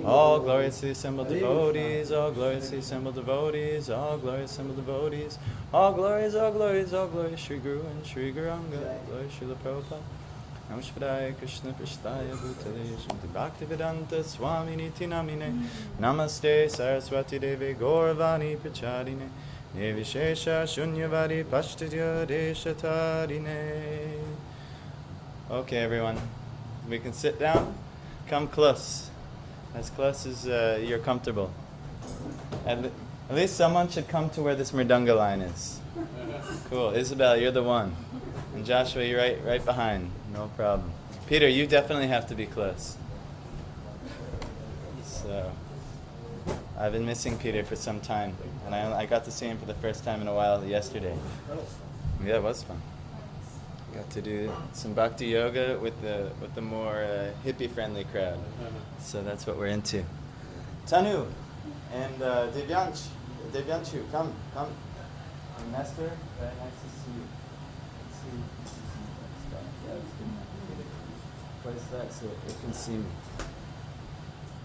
All glorious to the assembled devotees, all glorious to the assembled devotees, all glorious assembled devotees, all glorious, all glorious, all glorious, Shri Guru and Shri Guranga, glorious Srila Prabhupada. Namaste Krishna Prasthaya Bhutale Srimati Bhaktivedanta Swami Niti Namine Namaste Saraswati Devi Gauravani Prachadine Nirvishesha Shunyavadi Pashtadya Deshatarine. Okay, everyone, we can sit down. Come close as you're comfortable. At least someone should come to where this mridanga line is. Cool. Isabel, you're the one. And Joshua, you're right behind. No problem. Peter, you definitely have to be close. So, I've been missing Peter for some time, and I got to see him for the first time in a while yesterday. Yeah, it was fun. Got to do some bhakti yoga with the more hippie-friendly crowd. So that's what we're into. Tanu and Devyanshu, come. And Nestor, very nice to see you. Place that so you can see me.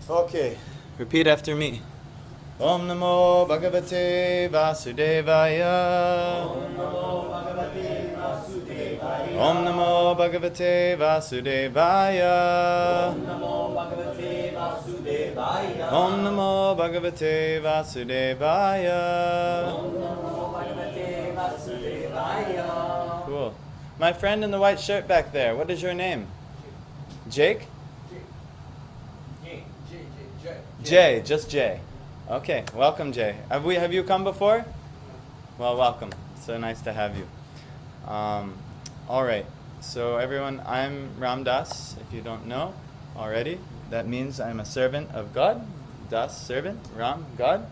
Okay, repeat after me. Om Namo Bhagavate Vasudevaya. Om Namo Bhagavate Vasudevaya. Om Namo Bhagavate Vasudevaya. Om Namo Bhagavate Vasudevaya. Om Namo Bhagavate Vasudevaya. Om Namo Bhagavate Vasudevaya. Cool. My friend in the white shirt back there, what is your name? Jake? Jay, just Jay. Okay, welcome Jay. Have you come before? Well, welcome. So nice to have you. All right. So everyone, I'm Ram Das. If you don't know already, that means I'm a servant of God. Das, servant. Ram, God.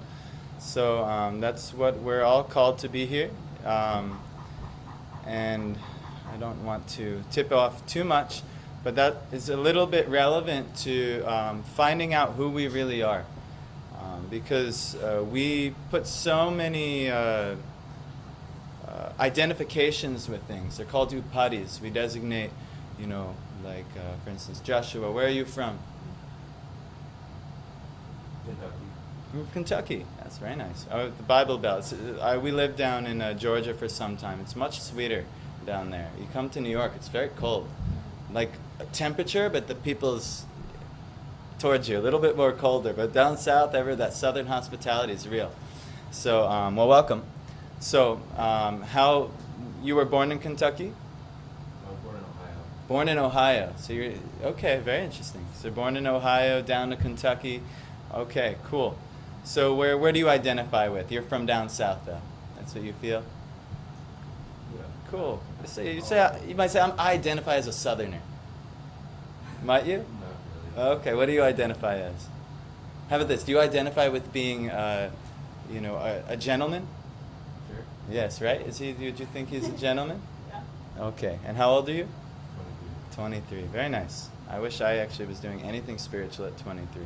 So that's what we're all called to be here. And I don't want to tip off too much, but that is a little bit relevant to finding out who we really are. Because we put so many identifications with things. They're called upadis. We designate, like, for instance, Joshua, where are you from? Kentucky. From Kentucky. That's very nice. Oh, the Bible Belt. We lived down in Georgia for some time. It's much sweeter down there. You come to New York, it's very cold. Like temperature, but the people's towards you a little bit more colder. But down south, that southern hospitality is real. So, well, welcome. So, how you were born in Kentucky? I was born in Ohio. Born in Ohio. So you're okay. Very interesting. So born in Ohio, down to Kentucky. Okay, cool. So where do you identify with? You're from down south, though. That's what you feel. Yeah. Cool. So you might say I identify as a Southerner. Might you? Not really. Okay. What do you identify as? How about this? Do you identify with being, a gentleman? Sure. Yes. Right. Is he? Do you think he's a gentleman? Yeah. Okay. And how old are you? 23. 23. Very nice. I wish I actually was doing anything spiritual at 23.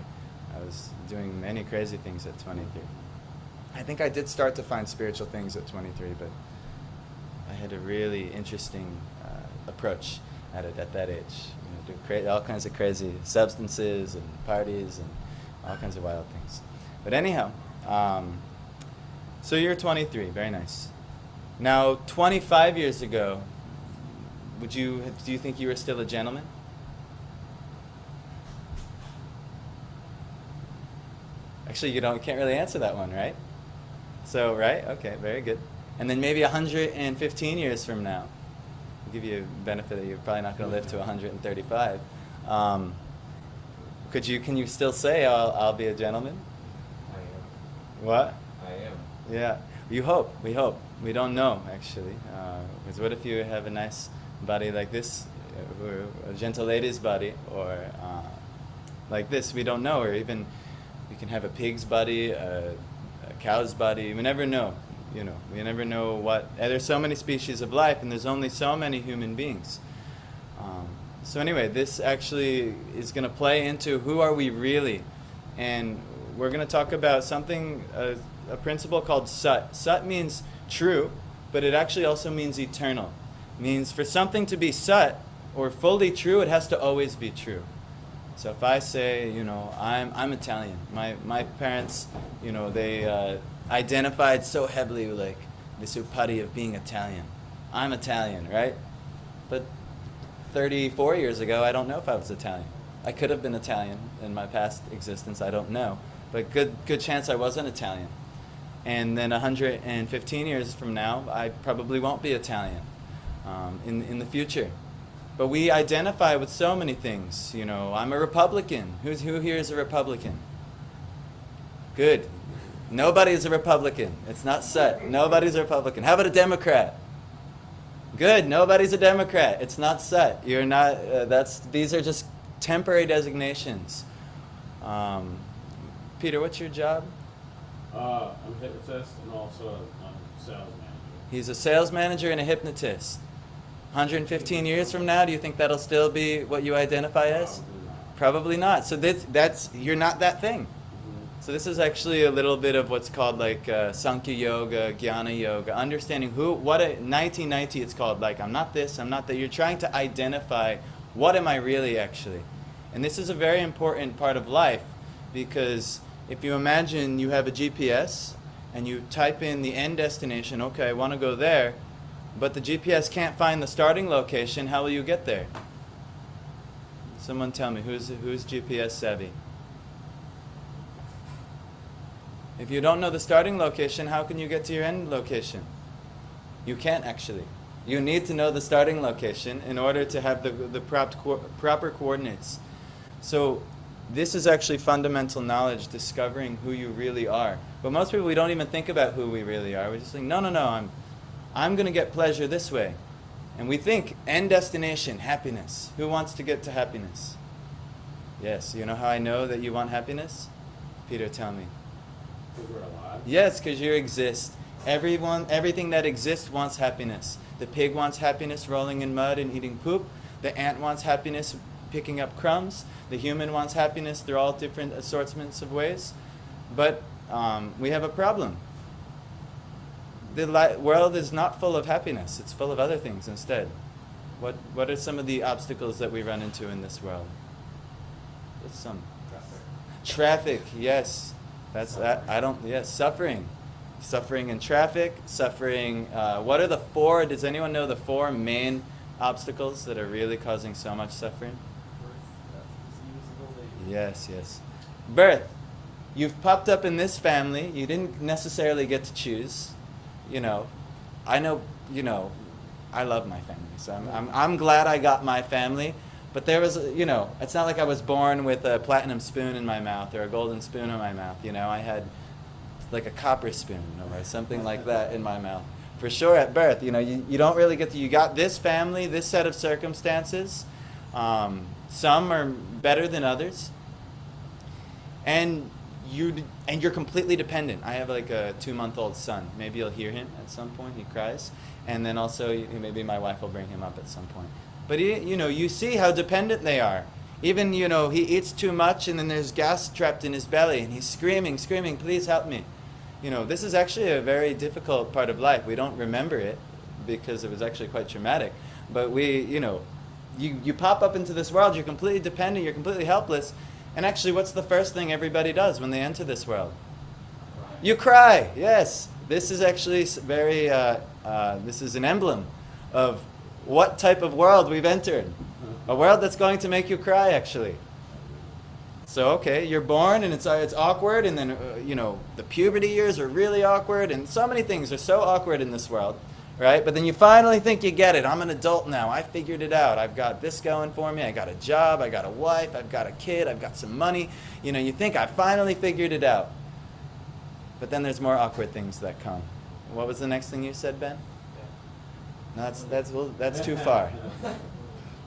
I was doing many crazy things at 23. I think I did start to find spiritual things at 23, but I had a really interesting approach at it at that age. Do all kinds of crazy substances and parties and all kinds of wild things. But anyhow, so you're 23. Very nice. Now, 25 years ago, do you think you were still a gentleman? Actually, you can't really answer that one, right? So, right? Okay, very good. And then maybe 115 years from now, I'll give you a benefit that you're probably not going to live to 135. Can you still say I'll be a gentleman? I am. What? I am. Yeah. We hope. We don't know, actually. Because what if you have a nice body like this, or a gentle lady's body, or like this? We don't know. Or even you can have a pig's body, a cow's body. We never know. We never know what. There's so many species of life, and there's only so many human beings. So anyway, this actually is going to play into who are we really, and we're going to talk about something, a principle called Sat. Sat means true, but it actually also means eternal. It means for something to be Sat or fully true, it has to always be true. So if I say, I'm Italian. My parents, they identified so heavily with like this upati of being Italian. I'm Italian, right? But 34 years ago, I don't know if I was Italian. I could have been Italian in my past existence. I don't know, but good chance I wasn't Italian. And then 115 years from now, I probably won't be Italian in the future. But we identify with so many things. I'm a Republican. Who here is a Republican? Good. Nobody's a Republican. It's not set. Nobody's a Republican. How about a Democrat? Good. Nobody's a Democrat. It's not set. You're not. These are just temporary designations. Peter, what's your job? I'm a hypnotist and also a sales manager. He's a sales manager and a hypnotist. 115 years from now, do you think that'll still be what you identify as? Probably not. So you're not that thing. So this is actually a little bit of what's called like Sankhya Yoga, Jnana Yoga, understanding 1990 it's called, like I'm not this, I'm not that. You're trying to identify what am I really actually. And this is a very important part of life, because if you imagine you have a GPS and you type in the end destination, okay, I want to go there, but the GPS can't find the starting location, how will you get there? Someone tell me, who's GPS savvy? If you don't know the starting location, how can you get to your end location? You can't actually. You need to know the starting location in order to have the proper coordinates. So this is actually fundamental knowledge, discovering who you really are. But most people, we don't even think about who we really are. We just think, no, I'm going to get pleasure this way. And we think, end destination, happiness. Who wants to get to happiness? Yes, you know how I know that you want happiness? Peter, tell me. Because we're alive? Yes, because you exist. Everything that exists wants happiness. The pig wants happiness rolling in mud and eating poop. The ant wants happiness picking up crumbs. The human wants happiness through all different assortments of ways. But we have a problem. The world is not full of happiness. It's full of other things instead. What are some of the obstacles that we run into in this world? What's some? Traffic, yes. Suffering. Suffering in traffic, suffering. What are the four, does anyone know the four main obstacles that are really causing so much suffering? Yes. Birth. You've popped up in this family. You didn't necessarily get to choose. I know, I love my family. So I'm glad I got my family. But there was, it's not like I was born with a platinum spoon in my mouth or a golden spoon in my mouth. I had like a copper spoon or something like that in my mouth. For sure at birth, you don't really get to, you got this family, this set of circumstances. Some are better than others. And you're completely dependent. I have like a 2-month-old son. Maybe you'll hear him at some point. He cries. And then also maybe my wife will bring him up at some point. But you see how dependent they are. Even, he eats too much and then there's gas trapped in his belly and he's screaming, please help me. This is actually a very difficult part of life. We don't remember it because it was actually quite traumatic. But you pop up into this world, you're completely dependent, you're completely helpless. And actually, what's the first thing everybody does when they enter this world? You cry, yes. This is actually this is an emblem of what type of world we've entered. A world that's going to make you cry, actually. So, okay, you're born and it's awkward, and then, the puberty years are really awkward, and so many things are so awkward in this world, right? But then you finally think you get it. I'm an adult now. I figured it out. I've got this going for me. I got a job. I got a wife. I've got a kid. I've got some money. You think I finally figured it out. But then there's more awkward things that come. What was the next thing you said, Ben? No, that's too far.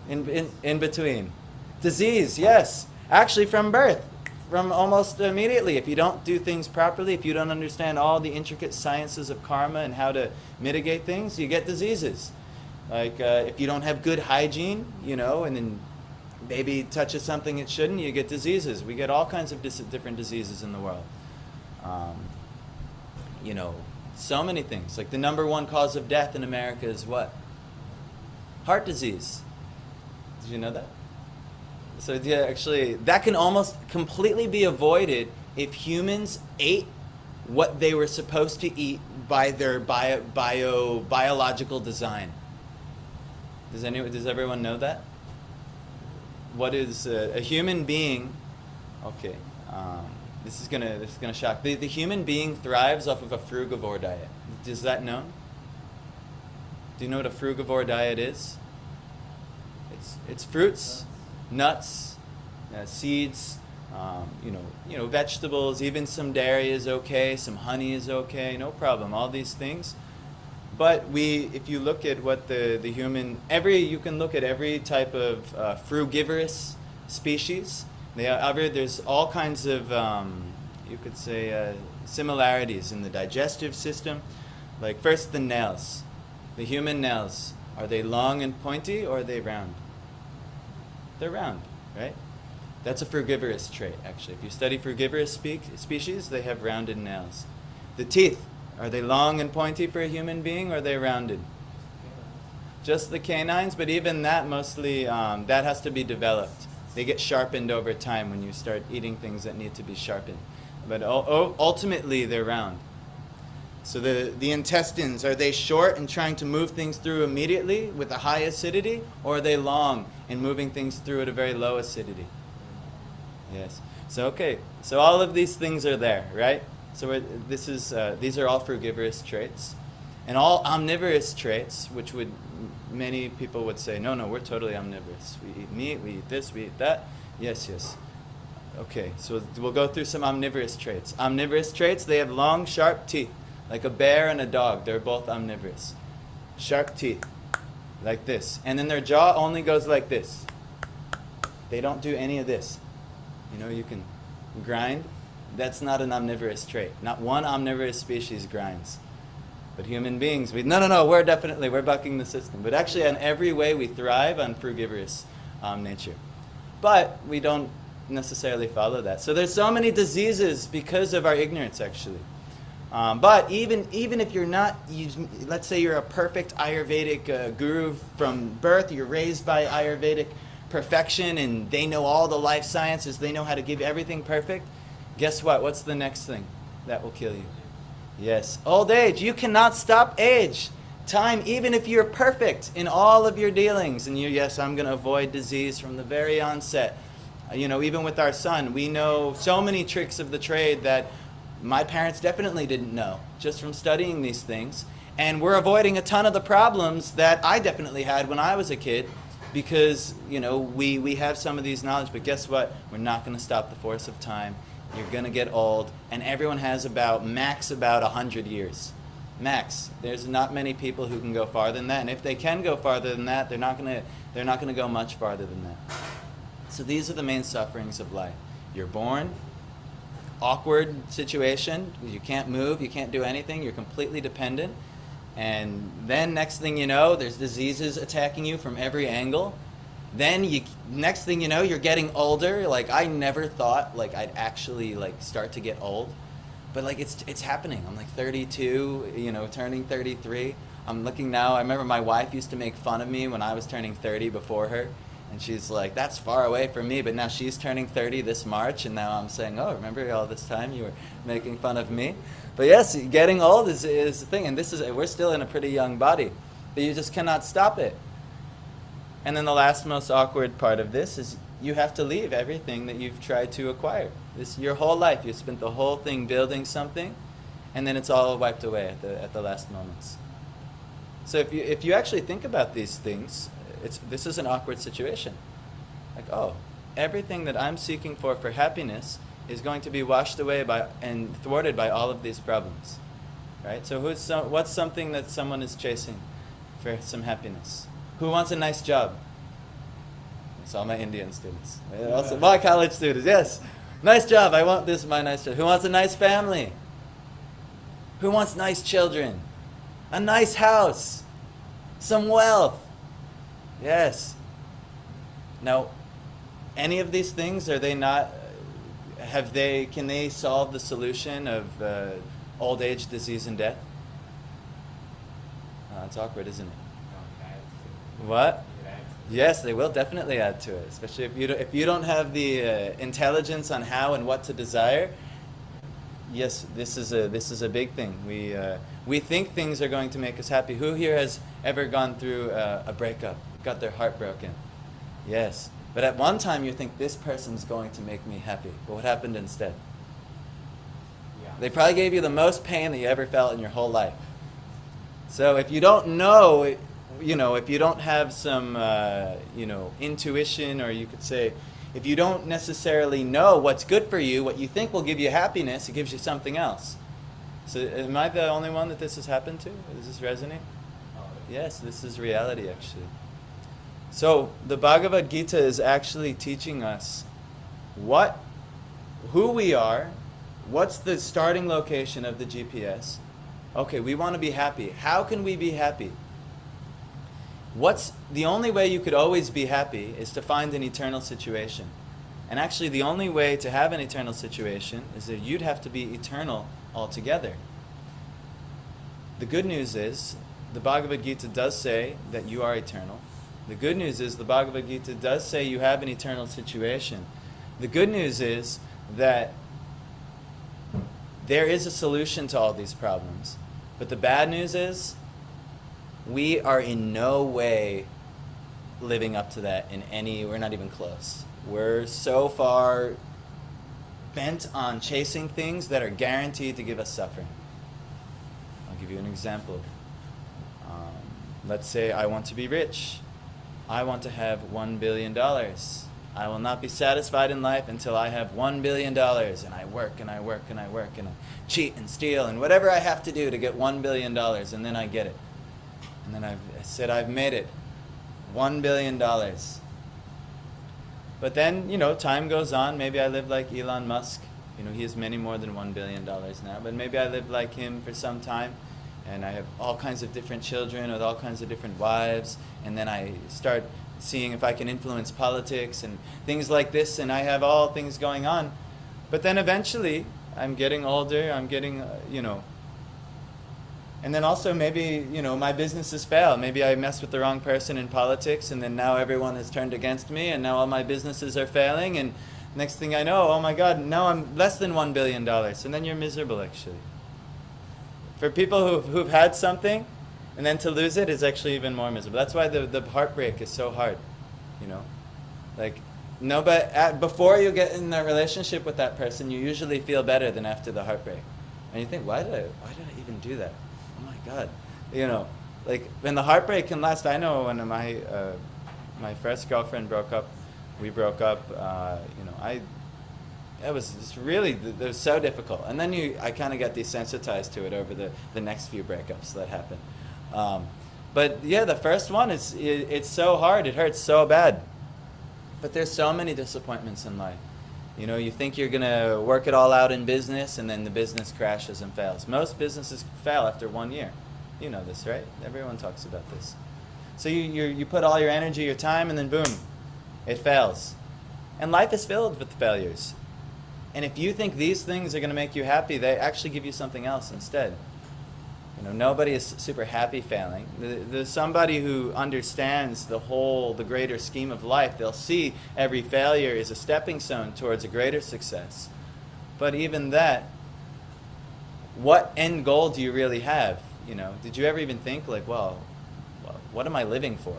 In between. Disease, yes. Actually from birth. From almost immediately. If you don't do things properly, if you don't understand all the intricate sciences of karma and how to mitigate things, you get diseases. Like if you don't have good hygiene, and then baby touches something it shouldn't, you get diseases. We get all kinds of different diseases in the world. So many things. Like the number one cause of death in America is what? Heart disease. Did you know that? So yeah, actually, that can almost completely be avoided if humans ate what they were supposed to eat by their biological design. Does everyone know that? What is a human being? Okay, this is gonna shock. The human being thrives off of a frugivore diet. Is that known? Do you know what a frugivore diet is? It's fruits, nuts, seeds, vegetables. Even some dairy is okay. Some honey is okay. No problem. All these things. But if you look at what the human, you can look at every type of frugivorous species. There's all kinds of, you could say, similarities in the digestive system. Like first the nails. The human nails, are they long and pointy or are they round? They're round, right? That's a frugivorous trait, actually. If you study frugivorous species, they have rounded nails. The teeth, are they long and pointy for a human being, or are they rounded? Just the canines, but even that mostly, that has to be developed. They get sharpened over time when you start eating things that need to be sharpened. But ultimately, they're round. So the intestines, are they short and trying to move things through immediately with a high acidity, or are they long and moving things through at a very low acidity? Yes. So okay. So all of these things are there, right? So these are all frugivorous traits, and all omnivorous traits, which many people would say, no, we're totally omnivorous. We eat meat, we eat this, we eat that. Yes. Okay. So we'll go through some omnivorous traits. Omnivorous traits, they have long, sharp teeth. Like a bear and a dog, they're both omnivorous. Sharp teeth, like this. And then their jaw only goes like this. They don't do any of this. You can grind. That's not an omnivorous trait. Not one omnivorous species grinds. But human beings, we're bucking the system. But actually, in every way, we thrive on frugivorous nature. But we don't necessarily follow that. So there's so many diseases because of our ignorance, actually. But even if you're not, let's say you're a perfect Ayurvedic guru from birth, you're raised by Ayurvedic perfection, and they know all the life sciences, they know how to give everything perfect. Guess what? What's the next thing that will kill you? Yes, old age. You cannot stop age. Time, even if you're perfect in all of your dealings, and I'm going to avoid disease from the very onset. Even with our son, we know so many tricks of the trade that my parents definitely didn't know just from studying these things. And we're avoiding a ton of the problems that I definitely had when I was a kid because, we have some of these knowledge. But guess what? We're not going to stop the force of time. You're going to get old. And everyone has about 100 years. Max. There's not many people who can go farther than that. And if they can go farther than that, they're not going to go much farther than that. So these are the main sufferings of life. You're born. Awkward situation, you can't move, you can't do anything, you're completely dependent, and then next thing you know, there's diseases attacking you from every angle. Then next thing you know, you're getting older. Like I never thought I'd actually start to get old, but it's happening. I'm 32, turning 33. I'm looking now. I remember my wife used to make fun of me when I was turning 30 before her. And she's like, that's far away from me, but now she's turning 30 this March, and now I'm saying, oh, remember all this time you were making fun of me? But yes, getting old is the thing, and we're still in a pretty young body, but you just cannot stop it. And then the last most awkward part of this is you have to leave everything that you've tried to acquire. Your whole life, you spent the whole thing building something, and then it's all wiped away at the last moments. So if you actually think about these things, this is an awkward situation. Everything that I'm seeking for happiness is going to be washed away and thwarted by all of these problems, right? So what's something that someone is chasing for some happiness? Who wants a nice job? It's all my Indian students. Also my college students, yes. Nice job, I want this, my nice job. Who wants a nice family? Who wants nice children? A nice house? Some wealth? Yes. Now, any of these things, are they not, can they solve the solution of old age, disease, and death? It's awkward, isn't it? What? Yes, they will definitely add to it, especially if you don't have the intelligence on how and what to desire. Yes, this is a big thing. We think things are going to make us happy. Who here has ever gone through a breakup, got their heart broken? Yes, but at one time you think this person's going to make me happy. But what happened instead? Yeah. They probably gave you the most pain that you ever felt in your whole life. So if you don't know, if you don't have some, intuition, or you could say, if you don't necessarily know what's good for you, what you think will give you happiness, it gives you something else. So am I the only one that this has happened to? Does this resonate? Yes, this is reality, actually. So the Bhagavad Gita is actually teaching us who we are, what's the starting location of the GPS. Okay, we want to be happy. How can we be happy? What's the only way you could always be happy is to find an eternal situation. And actually the only way to have an eternal situation is that you'd have to be eternal altogether. The good news is the Bhagavad Gita does say that you are eternal. The good news is the Bhagavad Gita does say you have an eternal situation. The good news is that there is a solution to all these problems. But the bad news is we are in no way living up to that we're not even close. We're so far bent on chasing things that are guaranteed to give us suffering. I'll give you an example. Let's say I want to be rich. I want to have $1 billion. I will not be satisfied in life until I have $1 billion. And I work and I work and I work and I cheat and steal and whatever I have to do to get $1 billion, and then I get it. And then I said, I've made it. $1 billion. But then, time goes on. Maybe I live like Elon Musk. He has many more than $1 billion now. But maybe I live like him for some time. And I have all kinds of different children with all kinds of different wives. And then I start seeing if I can influence politics and things like this. And I have all things going on. But then eventually, I'm getting older. I'm getting, And then also maybe, my businesses fail. Maybe I messed with the wrong person in politics, and then now everyone has turned against me, and now all my businesses are failing, and next thing I know, oh my God, now I'm less than $1 billion. And then you're miserable, actually. For people who've had something, and then to lose it is actually even more miserable. That's why the heartbreak is so hard, Like, no, but before you get in a relationship with that person, you usually feel better than after the heartbreak. And you think, why did I even do that? Oh my God, like when the heartbreak can last. I know when my first girlfriend broke up, we broke up. It was so difficult. And then I kind of got desensitized to it over the next few breakups that happened. But yeah, the first one it's so hard. It hurts so bad. But there's so many disappointments in life. You think you're going to work it all out in business, and then the business crashes and fails. Most businesses fail after 1 year. You know this, right? Everyone talks about this. So you put all your energy, your time, and then boom, it fails. And life is filled with failures. And if you think these things are going to make you happy, they actually give you something else instead. Nobody is super happy failing. There's somebody who understands the greater scheme of life. They'll see every failure is a stepping stone towards a greater success. But even that, what end goal do you really have? Did you ever even think like, well, what am I living for?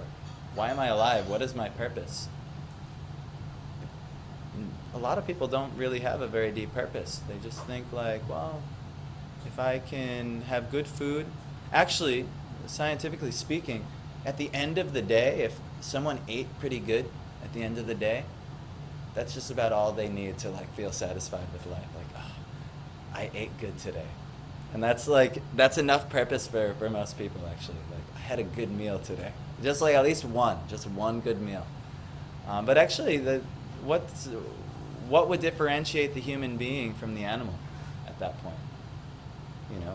Why am I alive? What is my purpose? A lot of people don't really have a very deep purpose. They just think like, well, if I can have good food. Actually, scientifically speaking, at the end of the day, if someone ate pretty good at the end of the day, that's just about all they need to feel satisfied with life. Like, oh, I ate good today. And that's enough purpose for most people, actually. Like, I had a good meal today. Just at least one good meal. But actually, what would differentiate the human being from the animal at that point?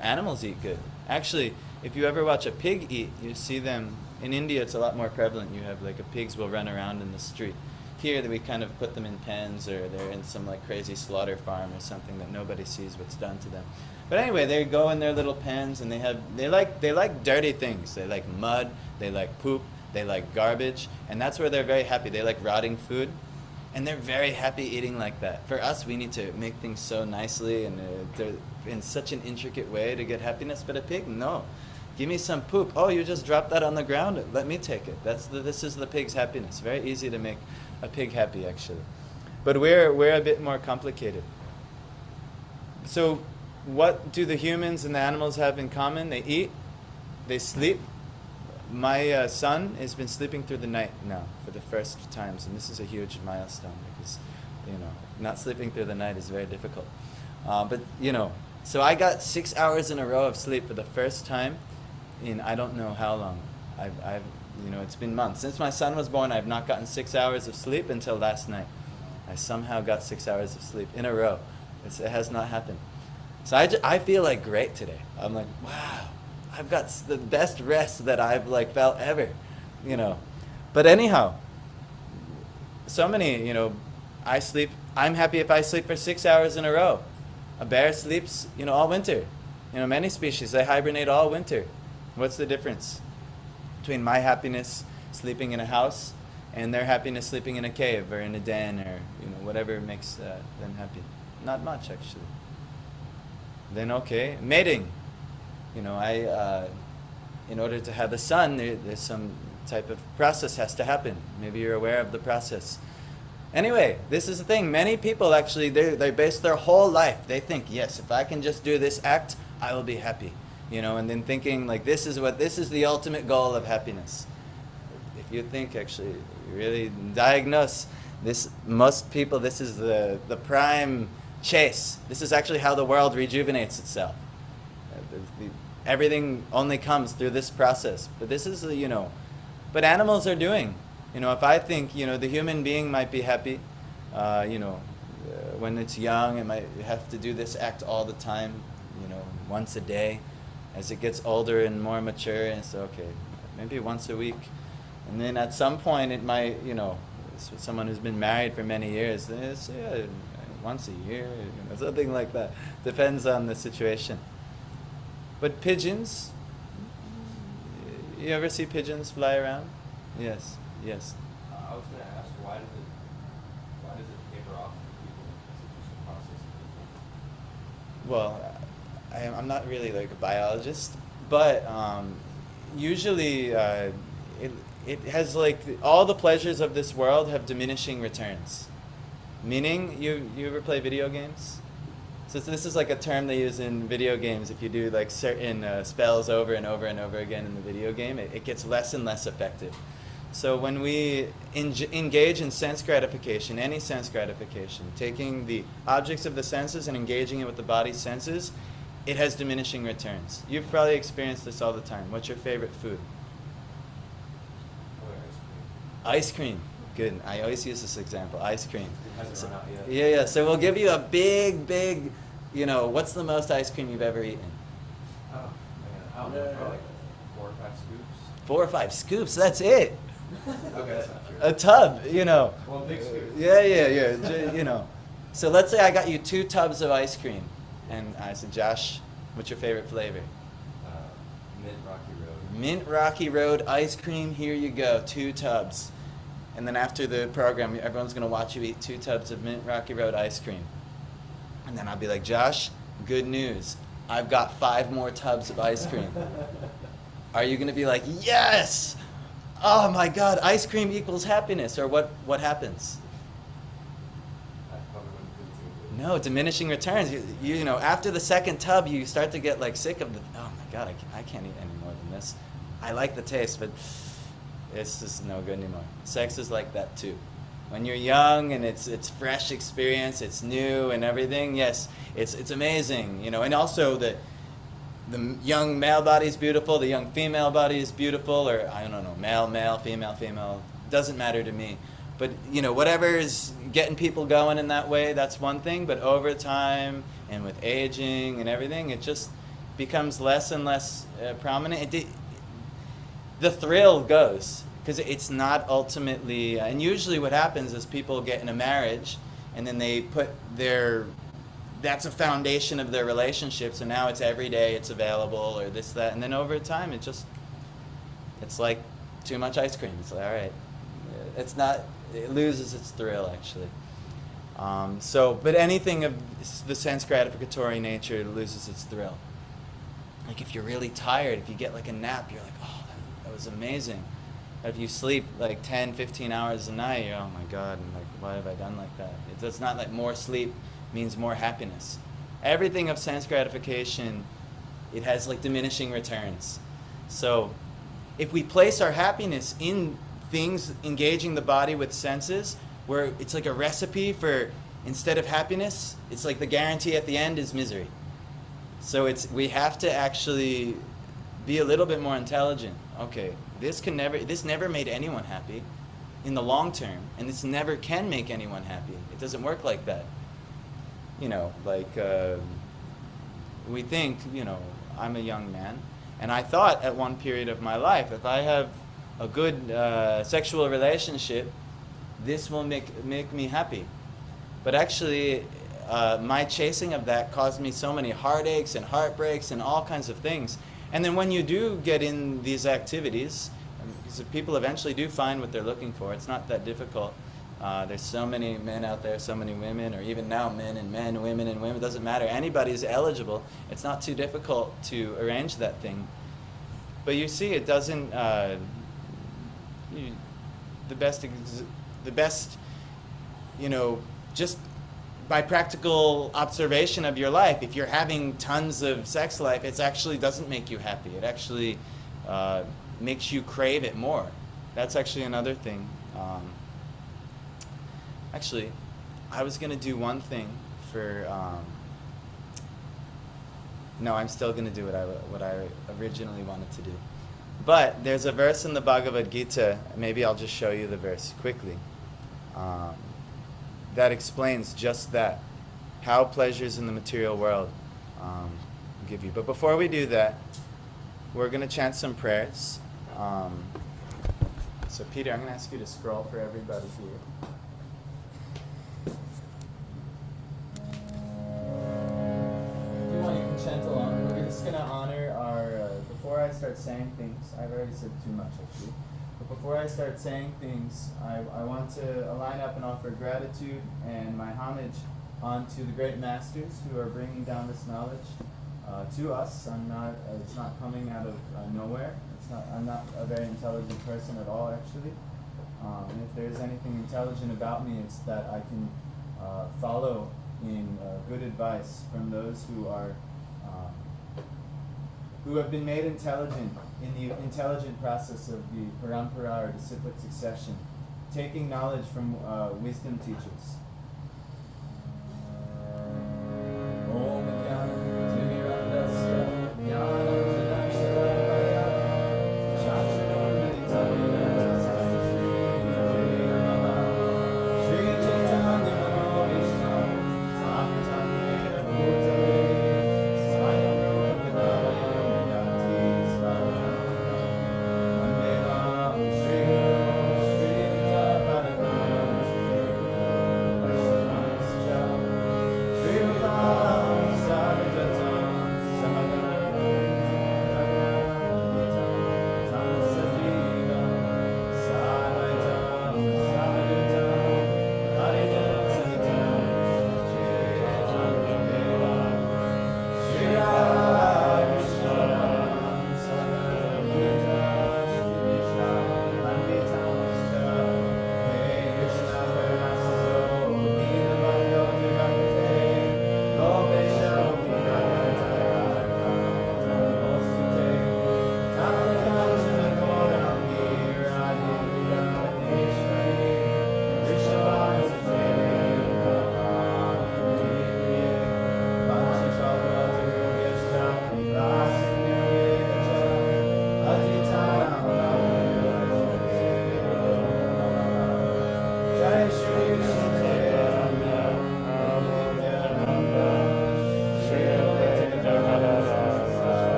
Animals eat good. Actually, if you ever watch a pig eat, you see them. In India, it's a lot more prevalent. You have pigs will run around in the street. Here, we kind of put them in pens, or they're in some crazy slaughter farm or something that nobody sees what's done to them. But anyway, they go in their little pens, and they like dirty things. They like mud. They like poop. they like garbage, and that's where they're very happy. They like rotting food, and they're very happy eating like that. For us, we need to make things so nicely and in such an intricate way to get happiness. But a pig, no. Give me some poop. Oh, you just dropped that on the ground? Let me take it. This is the pig's happiness. Very easy to make a pig happy, actually. But we're a bit more complicated. So what do the humans and the animals have in common? They eat, they sleep. My son has been sleeping through the night now for the first times, and this is a huge milestone because, not sleeping through the night is very difficult. But so I got 6 hours in a row of sleep for the first time in I don't know how long. I've it's been months. Since my son was born, I've not gotten 6 hours of sleep until last night. I somehow got 6 hours of sleep in a row. It has not happened. So I feel like great today. I'm like, wow, I've got the best rest that I've felt ever, But anyhow, so many, I sleep. I'm happy if I sleep for 6 hours in a row. A bear sleeps, all winter. Many species, they hibernate all winter. What's the difference between my happiness sleeping in a house and their happiness sleeping in a cave or in a den or, whatever makes them happy? Not much, actually. Then, okay, mating. In order to have a son, there's some type of process has to happen. Maybe you're aware of the process. Anyway, this is the thing. Many people actually, they base their whole life. They think, yes, if I can just do this act, I will be happy. And then thinking this is the ultimate goal of happiness. If you think actually, you really diagnose this, most people, this is the prime chase. This is actually how the world rejuvenates itself. Everything only comes through this process. But this is, but animals are doing. If I think, the human being might be happy, when it's young, it might have to do this act all the time, once a day. As it gets older and more mature, and so, okay, maybe once a week. And then at some point it might, someone who's been married for many years, it's, once a year, something like that. Depends on the situation. But pigeons, you ever see pigeons fly around? Yes. I was going to ask, why does it taper off for people? Is it just a process? Well, I'm not really a biologist, but usually it has all the pleasures of this world have diminishing returns. Meaning, you ever play video games? So this is a term they use in video games. If you do certain spells over and over and over again in the video game, it gets less and less effective. So when we engage in sense gratification, any sense gratification, taking the objects of the senses and engaging it with the body's senses, it has diminishing returns. You've probably experienced this all the time. What's your favorite food? Ice cream. Good. I always use this example. Ice cream. It hasn't run out yet. Yeah. So we'll give you a big, what's the most ice cream you've ever eaten? Oh, man. I don't know. Probably 4 or 5 scoops. 4 or 5 scoops. That's it. Okay, that's not true. A tub, Well, big scoops. Yeah. So let's say I got you 2 tubs of ice cream. And I said, Josh, what's your favorite flavor? Mint Rocky Road. Mint Rocky Road ice cream. Here you go, 2 tubs. And then after the program, everyone's going to watch you eat 2 tubs of Mint Rocky Road ice cream. And then I'll be like, Josh, good news. I've got 5 more tubs of ice cream. Are you going to be like, yes! Oh my God, ice cream equals happiness? Or what happens? I probably wouldn't feel too good. No, diminishing returns. You after the second tub, you start to get sick of the, oh my God, I can't eat any more than this. I like the taste, but it's just no good anymore. Sex is like that too. When you're young and it's fresh experience, it's new and everything, yes, it's amazing, And also the young male body is beautiful, the young female body is beautiful, or I don't know, male, female, doesn't matter to me. But, whatever is getting people going in that way, that's one thing. But over time and with aging and everything, it just becomes less and less prominent. The thrill goes, because it's not ultimately, and usually what happens is people get in a marriage and then they put that's a foundation of their relationship, so now it's every day, it's available, or this, that, and then over time it's like too much ice cream. It's like, all right, it's not. It loses its thrill actually. But anything of the sense gratificatory nature loses its thrill. Like if you're really tired, if you get like a nap, you're like, oh, that was amazing. If you sleep like 10, 15 hours a night, you're, oh my God, and like, why have I done like that? It's not like more sleep means more happiness. Everything of sense gratification, it has like diminishing returns. So if we place our happiness in things engaging the body with senses, where it's like a recipe for, instead of happiness, it's like the guarantee at the end is misery. So we have to actually be a little bit more intelligent. Okay, this never made anyone happy in the long term, and this never can make anyone happy. It doesn't work like that. We think, I'm a young man, and I thought at one period of my life, if I have a good sexual relationship, this will make me happy. But actually, my chasing of that caused me so many heartaches and heartbreaks and all kinds of things. And then when you do get in these activities, because people eventually do find what they're looking for, it's not that difficult. There's so many men out there, so many women, or even now men and men, women and women, it doesn't matter. Anybody's eligible. It's not too difficult to arrange that thing. But you see, it doesn't, the best, just by practical observation of your life, if you're having tons of sex life, it actually doesn't make you happy. It actually makes you crave it more. That's actually another thing. Actually, I was going to do one thing for... no, I'm still going to do what I originally wanted to do. But there's a verse in the Bhagavad Gita, maybe I'll just show you the verse quickly, that explains just that, how pleasures in the material world give you. But before we do that, we're going to chant some prayers. So Peter, I'm going to ask you to scroll for everybody here. If you want, you can chant along. We're just going to honor our, before I start saying things, I've already said too much actually. But before I start saying things, I want to align up and offer gratitude and my homage onto the great masters who are bringing down this knowledge to us. It's not coming out of nowhere. I'm not a very intelligent person at all, actually. And if there's anything intelligent about me, it's that I can follow in good advice from those who have been made intelligent in the intelligent process of the parampara or disciplic succession, taking knowledge from wisdom teachers.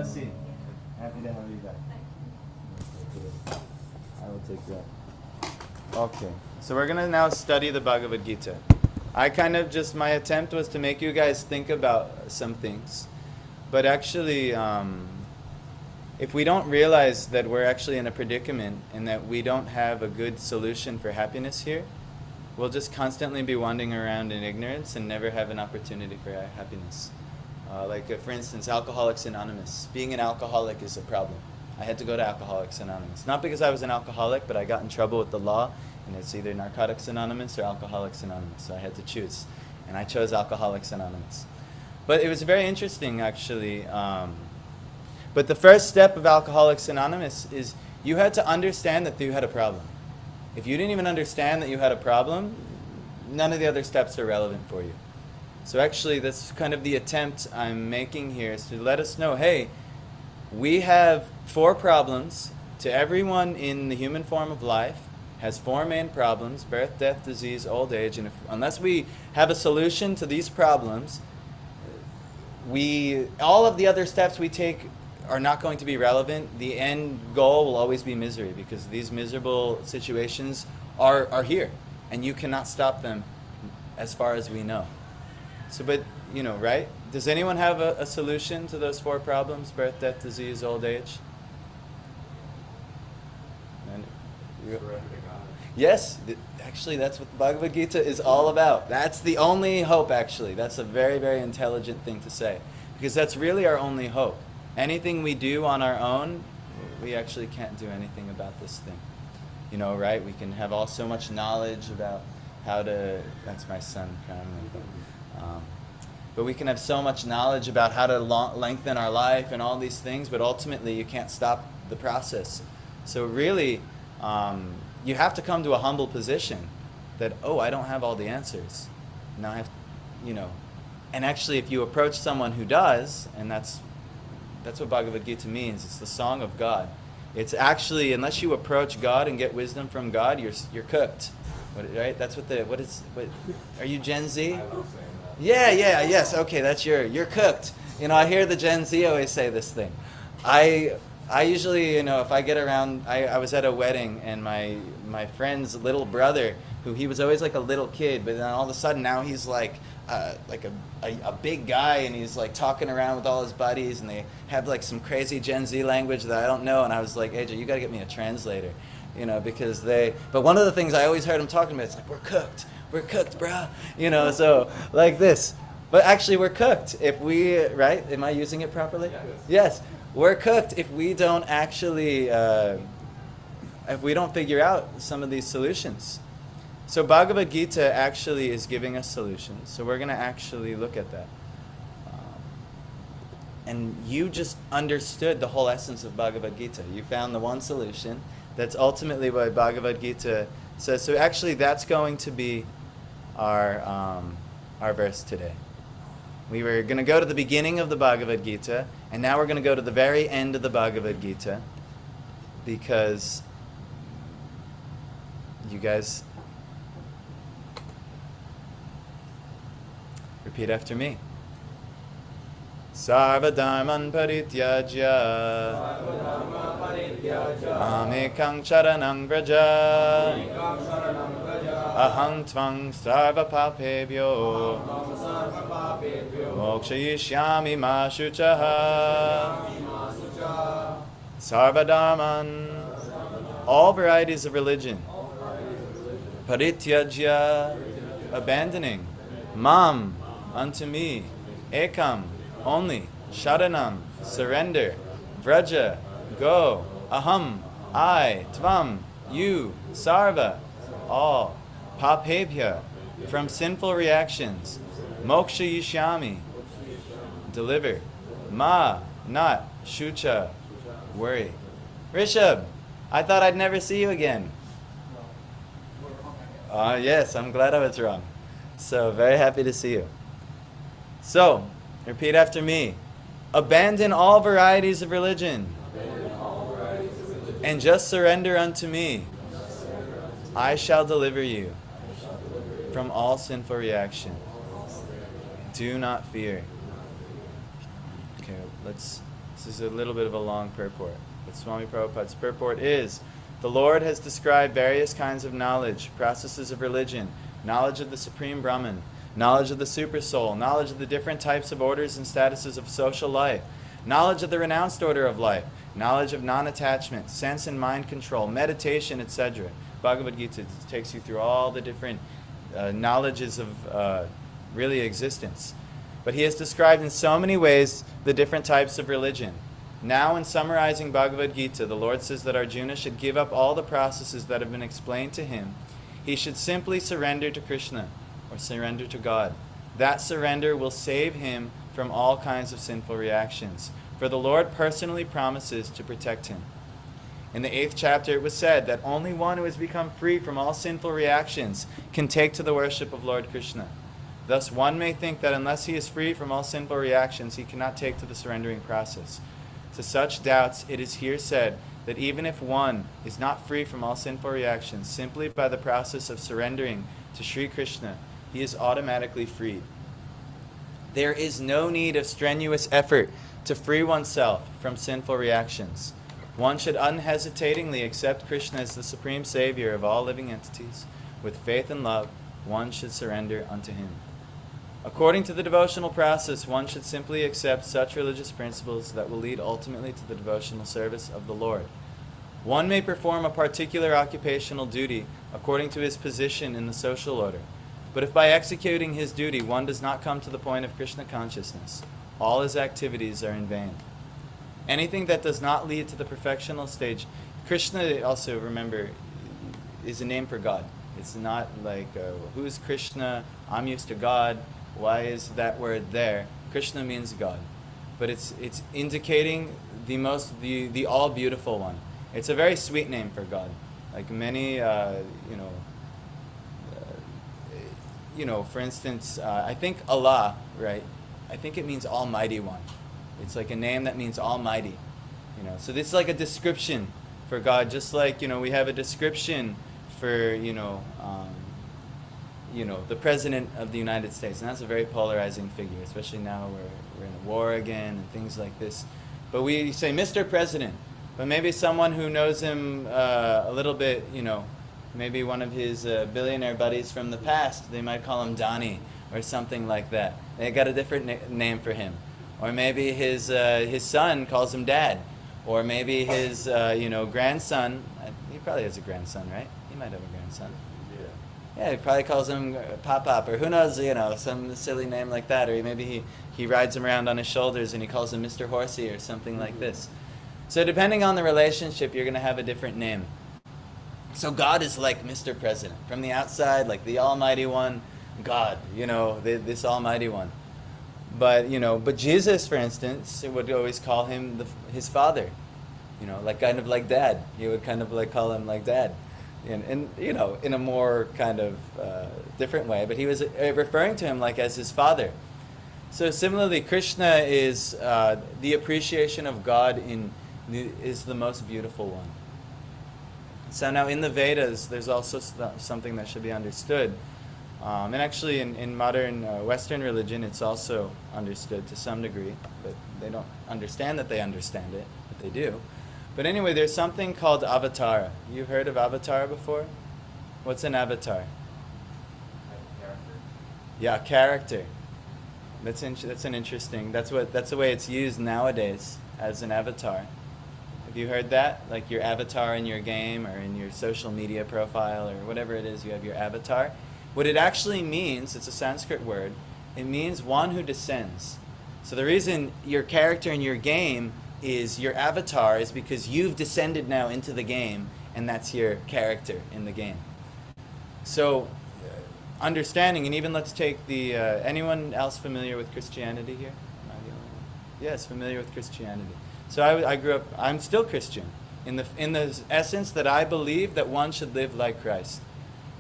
seat. Happy to have you back. I will take that. Okay, so we're gonna now study the Bhagavad Gita. My attempt was to make you guys think about some things. But actually, if we don't realize that we're actually in a predicament and that we don't have a good solution for happiness here, we'll just constantly be wandering around in ignorance and never have an opportunity for happiness. For instance, Alcoholics Anonymous. Being an alcoholic is a problem. I had to go to Alcoholics Anonymous. Not because I was an alcoholic, but I got in trouble with the law, and it's either Narcotics Anonymous or Alcoholics Anonymous, so I had to choose. And I chose Alcoholics Anonymous. But it was very interesting, actually. But the first step of Alcoholics Anonymous is you had to understand that you had a problem. If you didn't even understand that you had a problem, none of the other steps are relevant for you. So actually, that's kind of the attempt I'm making here, is to let us know, hey, we have 4 problems. To everyone in the human form of life has 4 main problems: birth, death, disease, old age. And unless we have a solution to these problems, all of the other steps we take are not going to be relevant. The end goal will always be misery, because these miserable situations are here, and you cannot stop them as far as we know. So, but, right? Does anyone have a solution to those 4 problems: birth, death, disease, old age? Surrender to God. Yes, actually that's what the Bhagavad Gita is all about. That's the only hope, actually. That's a very, very intelligent thing to say, because that's really our only hope. Anything we do on our own, we actually can't do anything about this thing. Right? We can have so much knowledge about how to... That's my son crying. But we can have so much knowledge about how to lengthen our life and all these things, but ultimately you can't stop the process. So really, you have to come to a humble position that, I don't have all the answers. Now I have, and actually if you approach someone who does, and that's what Bhagavad Gita means. It's the song of God. It's actually, unless you approach God and get wisdom from God, you're cooked. Right? That's what are you Gen Z? I love saying that. Yeah, yes, okay, that's you're cooked. I hear the Gen Z always say this thing. I usually, if I get around, I was at a wedding, and my friend's little brother, who he was always like a little kid, but then all of a sudden now he's like a big guy, and he's like talking around with all his buddies, and they have like some crazy Gen Z language that I don't know, and I was like, AJ, you gotta get me a translator, because but one of the things I always heard him talking about, it's like, we're cooked, bruh, so like this. But actually we're cooked if we, right? Am I using it properly? Yes. We're cooked if we don't actually, if we don't figure out some of these solutions. So Bhagavad Gita actually is giving us solutions. So we're going to actually look at that. And you just understood the whole essence of Bhagavad Gita. You found the one solution. That's ultimately what Bhagavad Gita says. So actually that's going to be our verse today. We were going to go to the beginning of the Bhagavad Gita, and now we're going to go to the very end of the Bhagavad Gita, because you guys repeat after me. Sarvadharman parityajya Mamekang charanang vraja Aham tvang sarva papebhyo Mokshayishyami ma shuchaha. Sarvadharman, all varieties of religion. Parityajya, abandoning. Mam, unto me. Ekam, only. Sharanam, surrender. Vraja, go. Aham, I. Tvam, you. Sarva, all. Papebhya, from sinful reactions. Moksha yishyami, deliver. Ma, not. Shucha, worry. Rishabh, I thought I'd never see you again. Yes, I'm glad I was wrong. So, very happy to see you. So, repeat after me. Abandon all varieties of religion. And just surrender unto me. I shall deliver you from all sinful reaction. Do not fear. Okay, let's This is a little bit of a long purport. But Swami Prabhupada's purport is, the Lord has described various kinds of knowledge, processes of religion, knowledge of the Supreme Brahman, knowledge of the Supersoul, knowledge of the different types of orders and statuses of social life, knowledge of the renounced order of life, knowledge of non-attachment, sense and mind control, meditation, etc. Bhagavad Gita takes you through all the different knowledges of really existence. But he has described in so many ways the different types of religion. Now, in summarizing Bhagavad Gita, the Lord says that Arjuna should give up all the processes that have been explained to him. He should simply surrender to Krishna, or surrender to God. That surrender will save him from all kinds of sinful reactions, for the Lord personally promises to protect him. In the 8th chapter it was said that only one who has become free from all sinful reactions can take to the worship of Lord Krishna. Thus one may think that unless he is free from all sinful reactions, he cannot take to the surrendering process. To such doubts it is here said that even if one is not free from all sinful reactions, simply by the process of surrendering to Sri Krishna, he is automatically freed. There is no need of strenuous effort to free oneself from sinful reactions. One should unhesitatingly accept Krishna as the supreme savior of all living entities. With faith and love, one should surrender unto him. According to the devotional process, one should simply accept such religious principles that will lead ultimately to the devotional service of the Lord. One may perform a particular occupational duty according to his position in the social order. But if by executing his duty one does not come to the point of Krishna consciousness, all his activities are in vain. Anything that does not lead to the perfectional stage, Krishna also, remember, is a name for God. It's not like, who's Krishna? I'm used to God. Why is that word there? Krishna means God. But it's indicating the all beautiful one. It's a very sweet name for God. Like many, for instance, I think Allah, right? I think it means Almighty One. It's like a name that means Almighty. So this is like a description for God, just like, we have a description for, the President of the United States. And that's a very polarizing figure, especially now we're in a war again and things like this. But we say, Mr. President. But maybe someone who knows him a little bit, maybe one of his billionaire buddies from the past, they might call him Donnie or something like that. They got a different name for him. Or maybe his son calls him Dad. Or maybe his grandson, he probably has a grandson, right? He might have a grandson. Yeah, he probably calls him Pop-Pop, or who knows, some silly name like that. Or maybe he rides him around on his shoulders and he calls him Mr. Horsey or something like this. So depending on the relationship, you're going to have a different name. So God is like Mr. President. From the outside, like the Almighty One, God, this Almighty One. But Jesus, for instance, would always call him his father. Like kind of like Dad. He would kind of like call him like Dad. And in a more kind of different way. But he was referring to him like as his father. So similarly, Krishna is the appreciation of God is the most beautiful one. So now in the Vedas, there's also something that should be understood. And actually in modern Western religion, it's also understood to some degree. But they don't understand that they understand it, but they do. But anyway, there's something called avatar. You've heard of avatar before? What's an avatar? Like character. Yeah, character. That's an interesting. That's the way it's used nowadays as an avatar. Have you heard that? Like your avatar in your game or in your social media profile or whatever it is, you have your avatar. What it actually means, it's a Sanskrit word. It means one who descends. So the reason your character in your game is your avatar is because you've descended now into the game, and that's your character in the game. So understanding, and even let's take the anyone else familiar with Christianity here? Am I the only one? Yes, familiar with Christianity. So I grew up, I'm still Christian in the essence that I believe that one should live like Christ.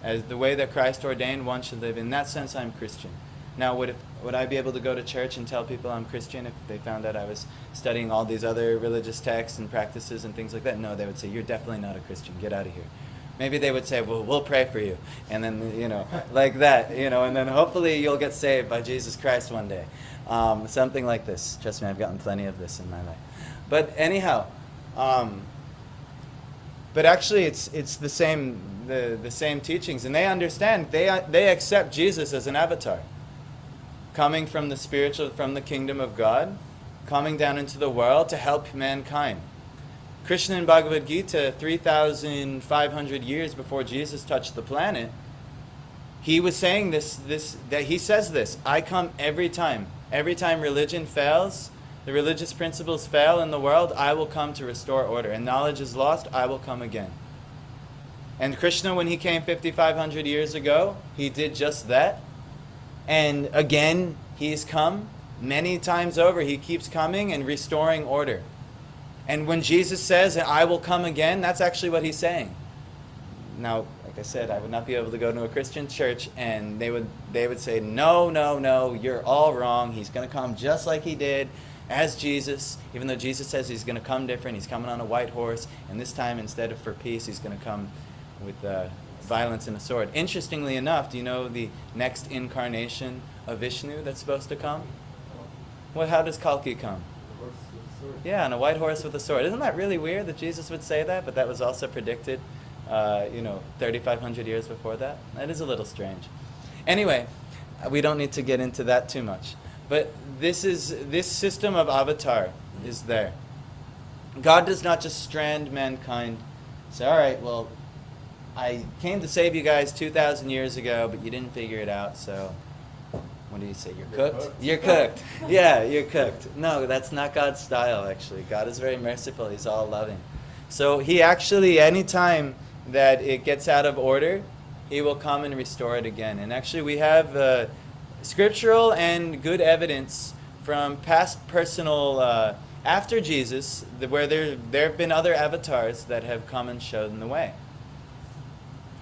As the way that Christ ordained, one should live. In that sense, I'm Christian. Now, would I be able to go to church and tell people I'm Christian if they found out I was studying all these other religious texts and practices and things like that? No, they would say, you're definitely not a Christian. Get out of here. Maybe they would say, well, we'll pray for you. And then, like that, and then hopefully you'll get saved by Jesus Christ one day. Something like this. Trust me, I've gotten plenty of this in my life. But anyhow, but actually it's the same teachings, and they understand, they accept Jesus as an avatar, coming from the kingdom of God, coming down into the world to help mankind. Krishna in Bhagavad Gita, 3,500 years before Jesus touched the planet, he was saying that he says this: I come every time religion fails, the religious principles fail in the world, I will come to restore order. And knowledge is lost, I will come again. And Krishna, when he came 5,500 years ago, he did just that. And again, he's come many times over. He keeps coming and restoring order. And when Jesus says, I will come again, that's actually what he's saying. Now, like I said, I would not be able to go to a Christian church and they would say, no, you're all wrong. He's going to come just like he did as Jesus, even though Jesus says he's going to come different. He's coming on a white horse, and this time, instead of for peace, he's going to come with violence and a sword. Interestingly enough, do you know the next incarnation of Vishnu that's supposed to come? Well, how does Kalki come? Yeah, on a white horse with a sword. Isn't that really weird that Jesus would say that? But that was also predicted, 3,500 years before that. That is a little strange. Anyway, we don't need to get into that too much. But this system of avatar is there. God does not just strand mankind, say, all right, well, I came to save you guys 2,000 years ago, but you didn't figure it out, so what do you say? You're cooked? You're cooked. Yeah, you're cooked. No, that's not God's style, actually. God is very merciful. He's all loving. So he actually, anytime that it gets out of order, he will come and restore it again. And actually we have scriptural and good evidence from past personal, after Jesus, where there have been other avatars that have come and shown the way.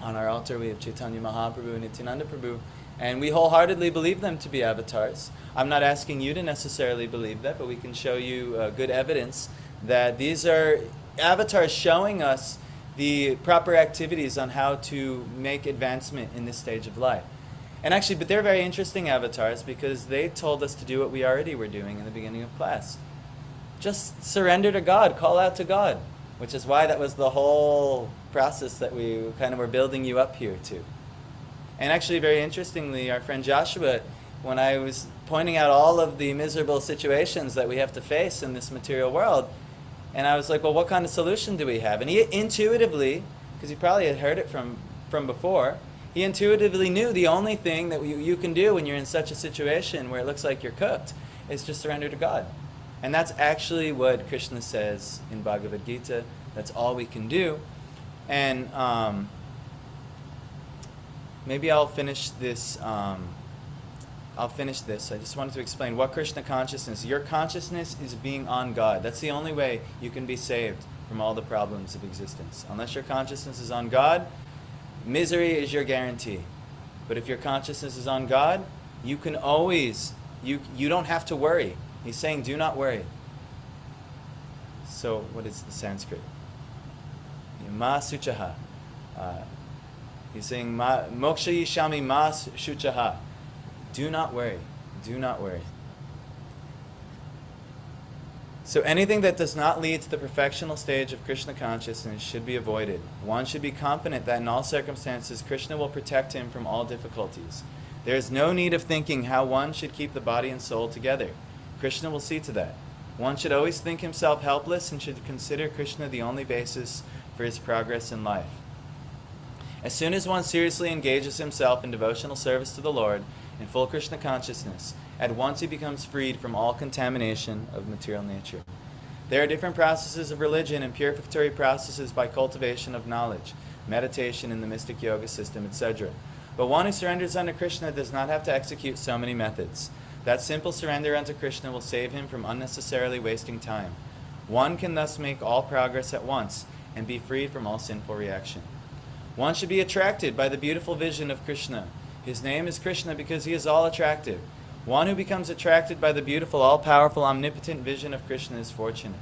On our altar we have Chaitanya Mahaprabhu and Nityananda Prabhu, and we wholeheartedly believe them to be avatars. I'm not asking you to necessarily believe that, but we can show you good evidence that these are avatars showing us the proper activities on how to make advancement in this stage of life. And actually, but they're very interesting avatars because they told us to do what we already were doing in the beginning of class. Just surrender to God, call out to God, which is why that was the whole process that we kind of were building you up here to. And actually, very interestingly, our friend Joshua, when I was pointing out all of the miserable situations that we have to face in this material world, and I was like, well, what kind of solution do we have? And he intuitively, because he probably had heard it from before, he intuitively knew the only thing that you can do when you're in such a situation where it looks like you're cooked is just surrender to God. And that's actually what Krishna says in Bhagavad Gita. That's all we can do. And maybe I'll finish this. I just wanted to explain what Krishna consciousness. Your consciousness is being on God. That's the only way you can be saved from all the problems of existence. Unless your consciousness is on God, misery is your guarantee. But if your consciousness is on God, you can always, you don't have to worry. He's saying, do not worry. So, what is the Sanskrit? Ma suchaha. He's saying, moksha yishami ma shuchaha. Do not worry. Do not worry. So anything that does not lead to the perfectional stage of Krishna consciousness should be avoided. One should be confident that in all circumstances, Krishna will protect him from all difficulties. There is no need of thinking how one should keep the body and soul together. Krishna will see to that. One should always think himself helpless and should consider Krishna the only basis for his progress in life. As soon as one seriously engages himself in devotional service to the Lord, in full Krishna consciousness, at once he becomes freed from all contamination of material nature. There are different processes of religion and purificatory processes by cultivation of knowledge, meditation in the mystic yoga system, etc. But one who surrenders unto Krishna does not have to execute so many methods. That simple surrender unto Krishna will save him from unnecessarily wasting time. One can thus make all progress at once and be freed from all sinful reaction. One should be attracted by the beautiful vision of Krishna. His name is Krishna because he is all attractive. One who becomes attracted by the beautiful, all-powerful, omnipotent vision of Krishna is fortunate.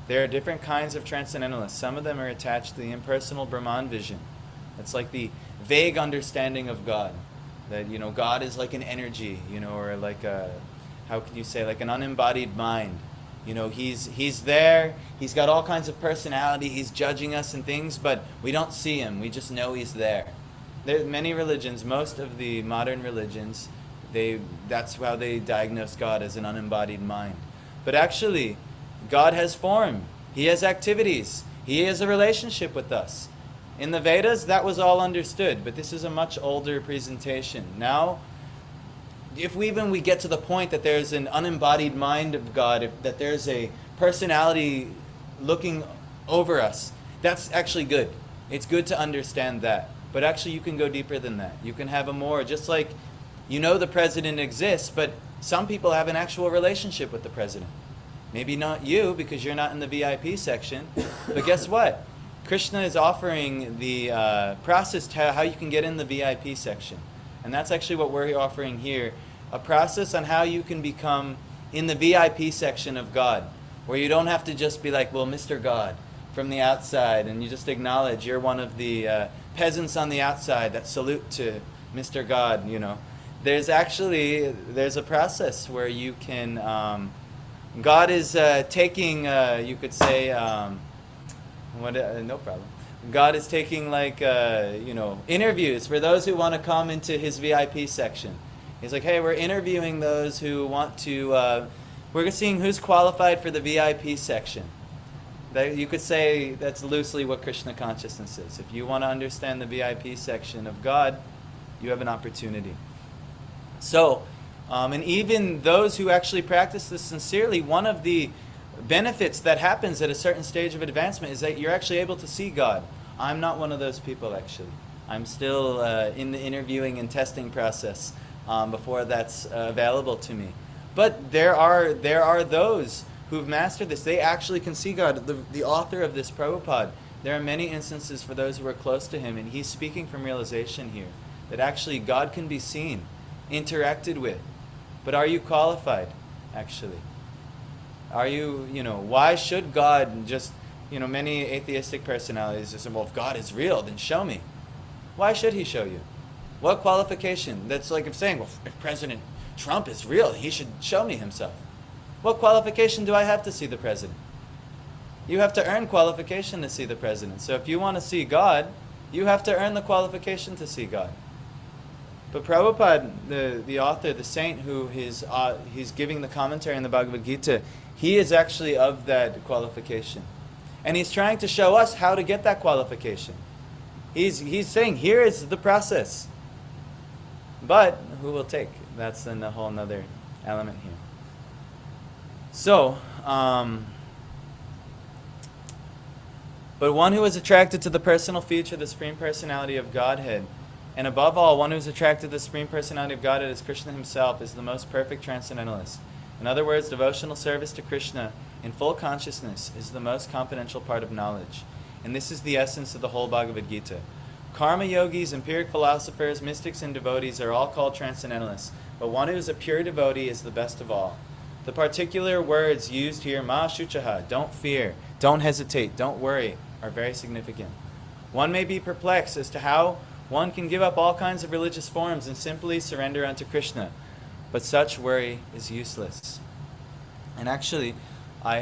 There are different kinds of transcendentalists. Some of them are attached to the impersonal Brahman vision. It's like the vague understanding of God. That, God is like an energy, or like a, how can you say, like an unembodied mind. He's there. He's got all kinds of personality. He's judging us and things, but we don't see him. We just know he's there. There are many religions, most of the modern religions, that's how they diagnose God, as an unembodied mind. But actually, God has form. He has activities. He has a relationship with us. In the Vedas, that was all understood, but this is a much older presentation. Now, if we get to the point that there's an unembodied mind of God, that there's a personality looking over us, that's actually good. It's good to understand that. But actually, you can go deeper than that. You can have a more, just like, the president exists, but some people have an actual relationship with the president. Maybe not you, because you're not in the VIP section, but guess what? Krishna is offering the process to how you can get in the VIP section. And that's actually what we're offering here. A process on how you can become in the VIP section of God, where you don't have to just be like, well, Mr. God, from the outside, and you just acknowledge you're one of the peasants on the outside that salute to Mr. God, There's a process where you can, God is taking, you could say, no problem. God is taking interviews for those who want to come into his VIP section. He's like, hey, we're interviewing those who want to, we're seeing who's qualified for the VIP section. You could say that's loosely what Krishna consciousness is. If you want to understand the VIP section of God, you have an opportunity. So, and even those who actually practice this sincerely, one of the benefits that happens at a certain stage of advancement is that you're actually able to see God. I'm not one of those people, actually. I'm still in the interviewing and testing process before that's available to me. But there are those who've mastered this. They actually can see God. The author of this Prabhupada, there are many instances for those who are close to him, and he's speaking from realization here, that actually God can be seen, interacted with. But are you qualified, actually? Are you, why should God just, many atheistic personalities just say, well, if God is real, then show me. Why should he show you? What qualification? That's like if saying, well, if President Trump is real, he should show me himself. What qualification do I have to see the president? You have to earn qualification to see the president. So if you want to see God, you have to earn the qualification to see God. But Prabhupada, the author, the saint who he's giving the commentary on the Bhagavad Gita, he is actually of that qualification. And he's trying to show us how to get that qualification. He's saying, here is the process. But who will take? That's a whole other element here. So, but one who is attracted to the personal feature, the Supreme Personality of Godhead, and above all, one who is attracted to the Supreme Personality of Godhead as Krishna himself, is the most perfect transcendentalist. In other words, devotional service to Krishna in full consciousness is the most confidential part of knowledge. And this is the essence of the whole Bhagavad Gita. Karma yogis, empiric philosophers, mystics, and devotees are all called transcendentalists, but one who is a pure devotee is the best of all. The particular words used here, ma shuchaha, don't fear, don't hesitate, don't worry, are very significant. One may be perplexed as to how one can give up all kinds of religious forms and simply surrender unto Krishna, but such worry is useless. And actually, I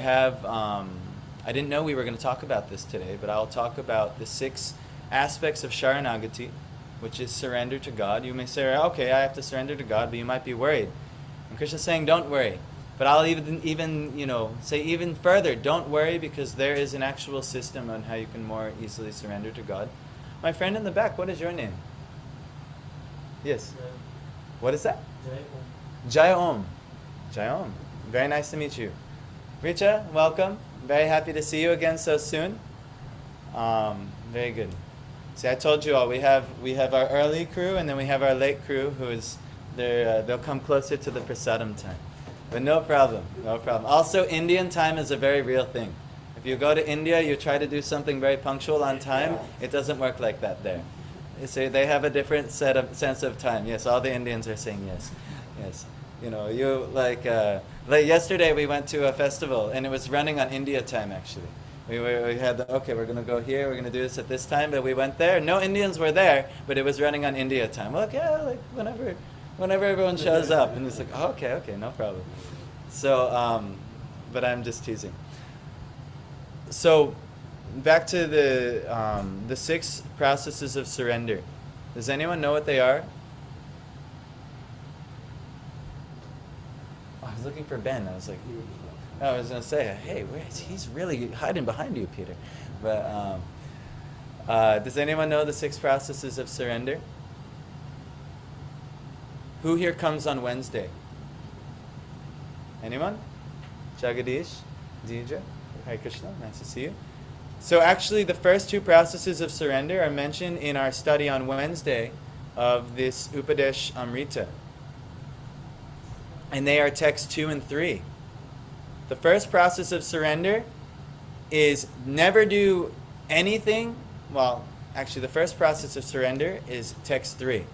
didn't know we were going to talk about this today, but I'll talk about the 6 aspects of Sharanagati, which is surrender to God. You may say, okay, I have to surrender to God, but you might be worried. And Krishna's saying, don't worry. But I'll even say even further, don't worry, because there is an actual system on how you can more easily surrender to God. My friend in the back, what is your name? Yes. What is that? Jaya Om. Jaya Om. Very nice to meet you. Richa, welcome. Very happy to see you again so soon. Very good. See, I told you all, we have our early crew, and then we have our late crew who is they'll come closer to the prasadam time. But no problem, no problem. Also, Indian time is a very real thing. If you go to India, you try to do something very punctual on time, it doesn't work like that there. So they have a different sense of time. Yes, all the Indians are saying yes. Yes. Like yesterday we went to a festival, and it was running on India time, actually. We had we're going to go here, we're going to do this at this time, but we went there. No Indians were there, but it was running on India time. Well, yeah, like whenever everyone shows up, and it's like, okay, no problem. So, but I'm just teasing. So, back to the 6 processes of surrender. Does anyone know what they are? Oh, I was looking for Ben. I was like, I was going to say, hey, where is he's really hiding behind you, Peter. But does anyone know the 6 processes of surrender? Who here comes on Wednesday? Anyone? Jagadish? Deidre? Hare Krishna, nice to see you. So actually the first 2 processes of surrender are mentioned in our study on Wednesday of this Upadesh Amrita. And they are texts 2 and 3. The first process of surrender is never do anything. Well, actually the first process of surrender is text 3.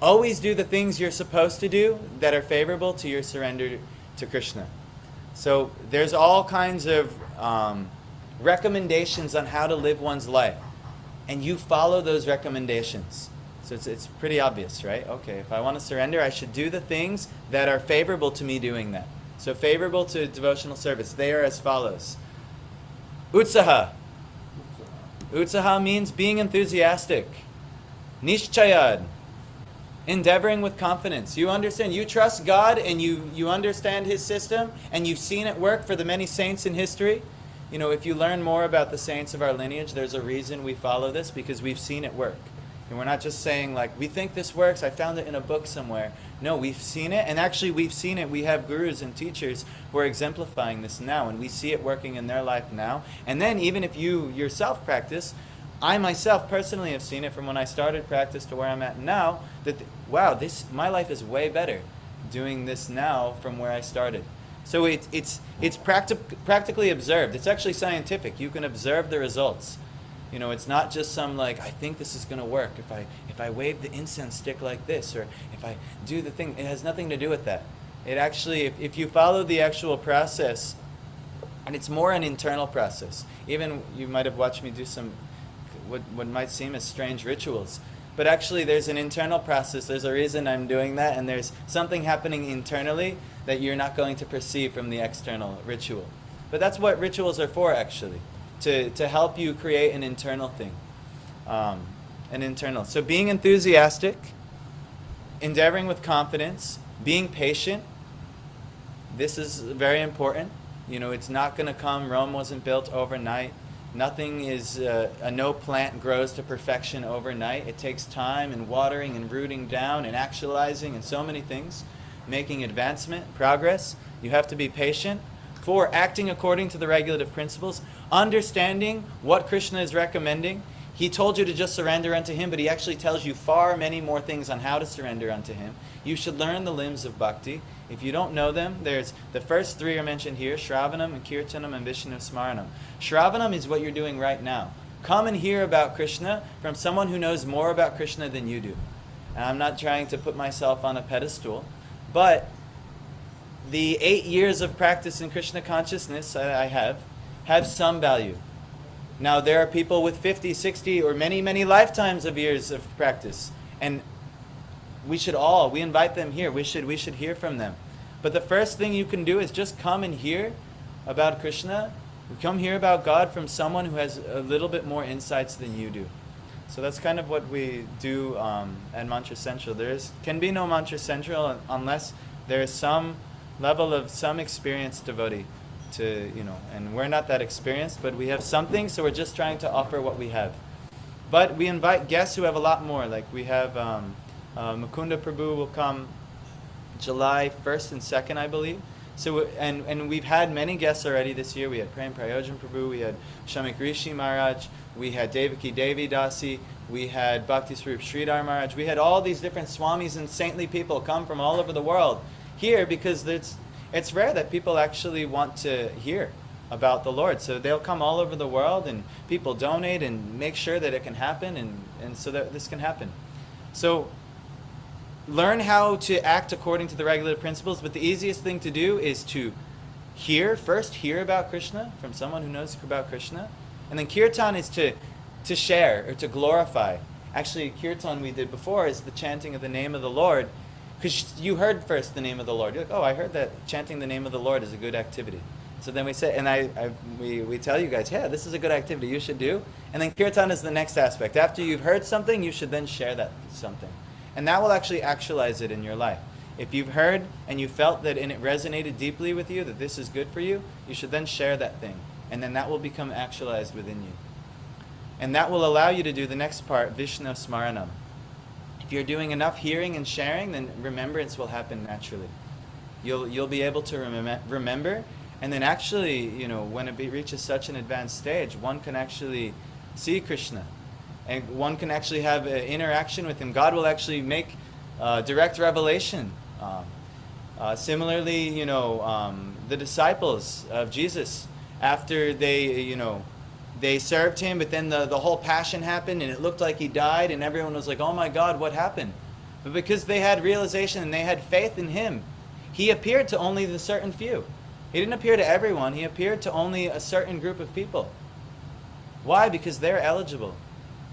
Always do the things you're supposed to do that are favorable to your surrender to Krishna. So there's all kinds of recommendations on how to live one's life. And you follow those recommendations. So it's pretty obvious, right? Okay, if I want to surrender, I should do the things that are favorable to me doing that. So favorable to devotional service. They are as follows. Utsaha. Utsaha means being enthusiastic. Nishchayad. Endeavoring with confidence. You understand, you trust God and you understand His system and you've seen it work for the many saints in history. You know, if you learn more about the saints of our lineage, there's a reason we follow this, because we've seen it work. And we're not just saying like, we think this works, I found it in a book somewhere. No, we've seen it, and actually we've seen it. We have gurus and teachers who are exemplifying this now, and we see it working in their life now. And then even if you yourself practice, I myself personally have seen it from when I started practice to where I'm at now, that wow, my life is way better doing this now from where I started. So it's practically observed. It's actually scientific. You can observe the results. You know, it's not just some like, I think this is going to work if I wave the incense stick like this, or if I do the thing. It has nothing to do with that. It actually, if you follow the actual process, and it's more an internal process. Even you might have watched me do some what might seem as strange rituals. But actually there's an internal process. There's a reason I'm doing that, and there's something happening internally that you're not going to perceive from the external ritual. But that's what rituals are for, actually, to help you create an internal thing. An internal. So being enthusiastic, endeavoring with confidence, being patient. This is very important. You know, it's not going to come. Rome wasn't built overnight. Nothing is, no plant grows to perfection overnight. It takes time and watering and rooting down and actualizing and so many things. Making advancement, progress. You have to be patient. 4, acting according to the regulative principles. Understanding what Krishna is recommending. He told you to just surrender unto Him, but He actually tells you far many more things on how to surrender unto Him. You should learn the limbs of bhakti. If you don't know them, there's the first 3 are mentioned here, Shravanam and Kirtanam and Vishnu Smaranam. Shravanam is what you're doing right now. Come and hear about Krishna from someone who knows more about Krishna than you do. And I'm not trying to put myself on a pedestal, but the 8 years of practice in Krishna consciousness I have some value. Now there are people with 50, 60, or many, many lifetimes of years of practice. And we invite them here. We should hear from them. But the first thing you can do is just come and hear about Krishna. Come hear about God from someone who has a little bit more insights than you do. So that's kind of what we do at Mantra Central. Can be no Mantra Central unless there is some level of some experienced devotee and we're not that experienced, but we have something, so we're just trying to offer what we have. But we invite guests who have a lot more. Like we have Mukunda Prabhu will come July 1st and 2nd, I believe. So and we've had many guests already this year. We had Prem Prayojan Prabhu, we had Shamik Rishi Maharaj, we had Devaki Devi Dasi, we had Bhakti Swarup Sridhar Maharaj. We had all these different swamis and saintly people come from all over the world here, because it's rare that people actually want to hear about the Lord. So they'll come all over the world, and people donate and make sure that it can happen, and so that this can happen. So learn how to act according to the regulative principles, but the easiest thing to do is to hear about Krishna from someone who knows about Krishna. And then kirtan is to share or to glorify. Actually, kirtan we did before is the chanting of the name of the Lord, because you heard first the name of the Lord. You're like, oh, I heard that chanting the name of the Lord is a good activity. So then we say, and we tell you guys, yeah, this is a good activity you should do. And then kirtan is the next aspect. After you've heard something, you should then share that something. And that will actually actualize it in your life. If you've heard and you felt that and it resonated deeply with you, that this is good for you, you should then share that thing. And then that will become actualized within you. And that will allow you to do the next part, Vishnu Smaranam. If you're doing enough hearing and sharing, then remembrance will happen naturally. You'll be able to remember. And then actually, when it reaches such an advanced stage, one can actually see Krishna. And one can actually have an interaction with him. God will actually make direct revelation. Similarly, the disciples of Jesus, after they served him, but then the whole passion happened and it looked like he died and everyone was like, oh my God, what happened? But because they had realization and they had faith in him, he appeared to only the certain few. He didn't appear to everyone. He appeared to only a certain group of people. Why? Because they're eligible.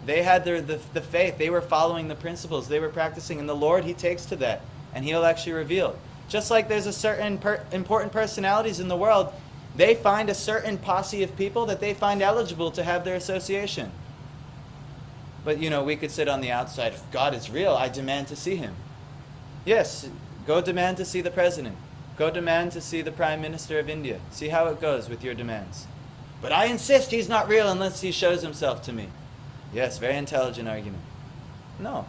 They had the faith. They were following the principles. They were practicing. And the Lord, he takes to that. And he'll actually reveal. Just like there's a certain important personalities in the world, they find a certain posse of people that they find eligible to have their association. But, we could sit on the outside. If God is real, I demand to see him. Yes, go demand to see the president. Go demand to see the Prime Minister of India. See how it goes with your demands. But I insist he's not real unless he shows himself to me. Yes, very intelligent argument. No.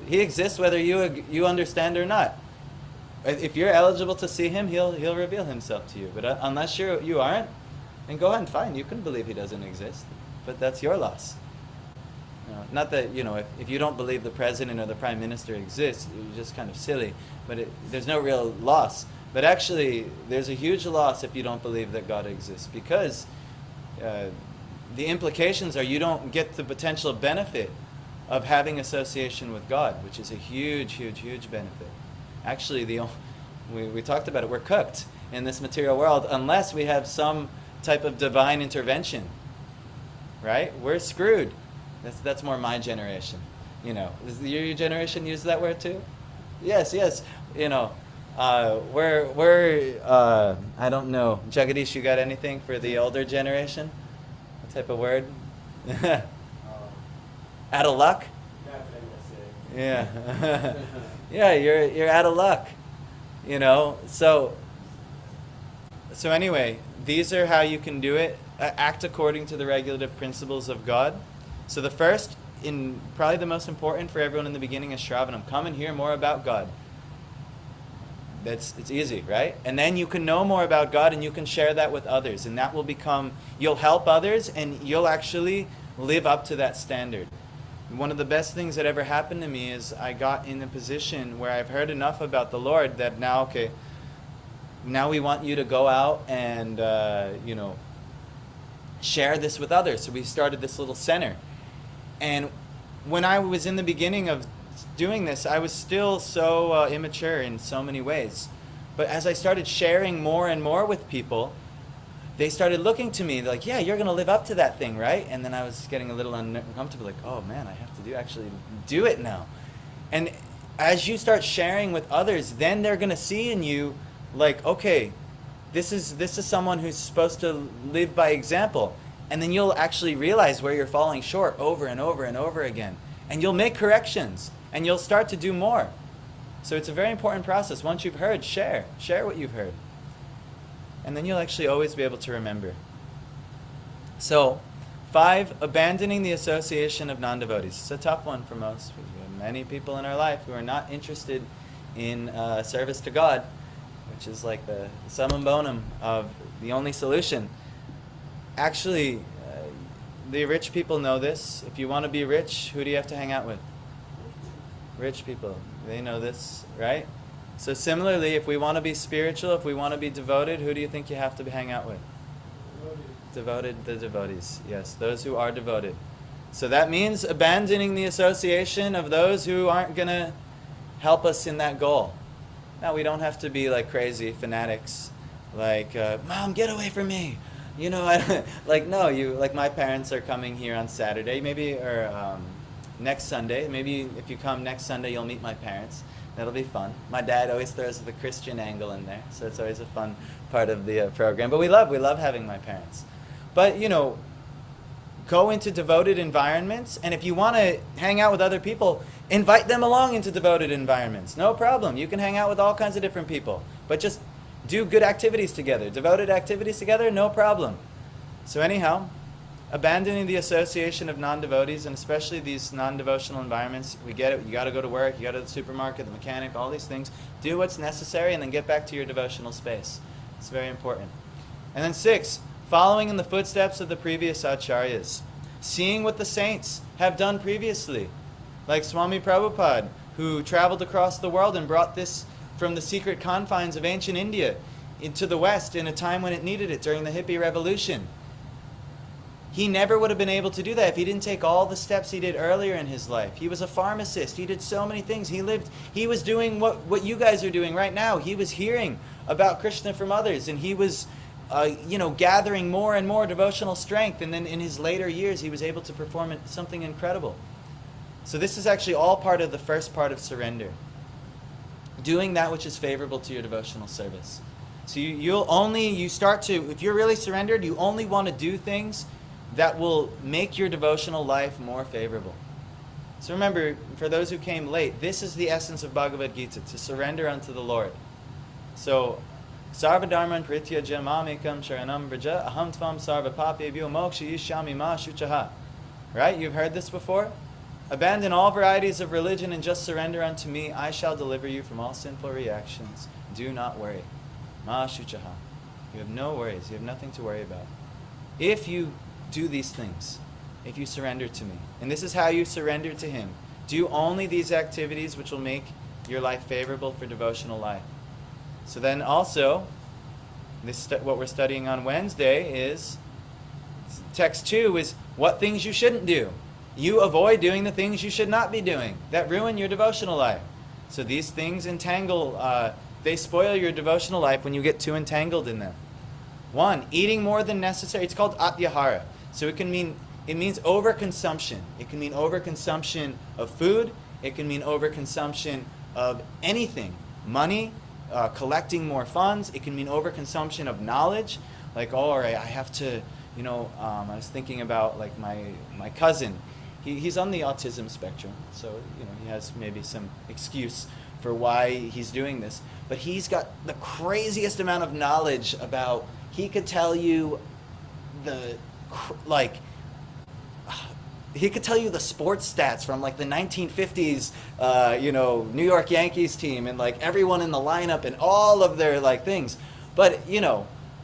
He exists whether you understand or not. If you're eligible to see him, he'll reveal himself to you. But unless you aren't, then go ahead, fine. You can believe he doesn't exist. But that's your loss. Not that, if you don't believe the president or the prime minister exists, you're just kind of silly. But there's no real loss. But actually, there's a huge loss if you don't believe that God exists. Because the implications are you don't get the potential benefit of having association with God, which is a huge, huge, huge benefit. Actually, we talked about it. We're cooked in this material world unless we have some type of divine intervention. Right? We're screwed. That's more my generation. Does your generation use that word too? Yes. We're I don't know. Jagadish, you got anything for the older generation? What type of word? Out of luck? Yeah. Yeah, you're out of luck. So anyway, these are how you can do it. Act according to the regulative principles of God. So the first, and probably the most important for everyone in the beginning, is Shravanam. Come and hear more about God. It's easy, right? And then you can know more about God and you can share that with others. And that will you'll help others and you'll actually live up to that standard. One of the best things that ever happened to me is I got in a position where I've heard enough about the Lord that now we want you to go out and, share this with others. So we started this little center. And when I was in the beginning of doing this, I was still so immature in so many ways. But as I started sharing more and more with people, they started looking to me like, yeah, you're going to live up to that thing, right? And then I was getting a little uncomfortable, like, oh man, I have to actually do it now. And as you start sharing with others, then they're going to see in you like, okay, this is someone who's supposed to live by example. And then you'll actually realize where you're falling short over and over and over again. And you'll make corrections. And you'll start to do more. So it's a very important process. Once you've heard, share. Share what you've heard. And then you'll actually always be able to remember. So, 5, abandoning the association of non-devotees. It's a tough one for most. We have many people in our life who are not interested in service to God, which is like the summum bonum of the only solution. Actually, the rich people know this. If you want to be rich, who do you have to hang out with? Rich people. They know this, right? So similarly, if we want to be spiritual, if we want to be devoted, who do you think you have to hang out with? The devotees. Yes, those who are devoted. So that means abandoning the association of those who aren't going to help us in that goal. Now, we don't have to be like crazy fanatics, like, Mom, get away from me. No, like my parents are coming here on Saturday, maybe, or next Sunday. Maybe if you come next Sunday, you'll meet my parents. That'll be fun. My dad always throws the Christian angle in there, so it's always a fun part of the program. But we love having my parents. But, go into devoted environments, and if you want to hang out with other people, invite them along into devoted environments. No problem. You can hang out with all kinds of different people, but just do good activities together. Devoted activities together, no problem. So anyhow, abandoning the association of non-devotees, and especially these non-devotional environments, we get it. You got to go to work, you got to the supermarket, the mechanic, all these things. Do what's necessary and then get back to your devotional space. It's very important. And then 6, following in the footsteps of the previous acharyas. Seeing what the saints have done previously. Like Swami Prabhupada, who traveled across the world and brought this from the secret confines of ancient India into the West in a time when it needed it during the hippie revolution. He never would have been able to do that if he didn't take all the steps he did earlier in his life. He was a pharmacist. He did so many things. He was doing what you guys are doing right now. He was hearing about Krishna from others, and he was gathering more and more devotional strength. And then in his later years, he was able to perform something incredible. So this is actually all part of the first part of surrender. Doing that which is favorable to your devotional service. So if you're really surrendered, you only want to do things that will make your devotional life more favorable. So remember, for those who came late, this is the essence of Bhagavad Gita, to surrender unto the Lord. So, Sarva dharman prityaja mamekam sharanam vraja aham tvam sarva papebhyo moksha yishyami ma shuchaha. Right? You've heard this before? Abandon all varieties of religion and just surrender unto me. I shall deliver you from all sinful reactions. Do not worry. Ma shuchaha. You have no worries. You have nothing to worry about. If you do these things, if you surrender to me, and this is how you surrender to Him, do only these activities which will make your life favorable for devotional life. So then also, what we're studying on Wednesday is, text 2 is what things you shouldn't do. You avoid doing the things you should not be doing that ruin your devotional life. So these things they spoil your devotional life when you get too entangled in them. 1, eating more than necessary. It's called atyahara. So it means overconsumption. It can mean overconsumption of food. It can mean overconsumption of anything. Money, collecting more funds. It can mean overconsumption of knowledge. Like, all right, I have to, I was thinking about like my cousin. He's on the autism spectrum, so he has maybe some excuse for why he's doing this. But he's got the craziest amount of knowledge about. He could tell you he could tell you the sports stats from like the 1950s, New York Yankees team, and like everyone in the lineup and all of their like things. But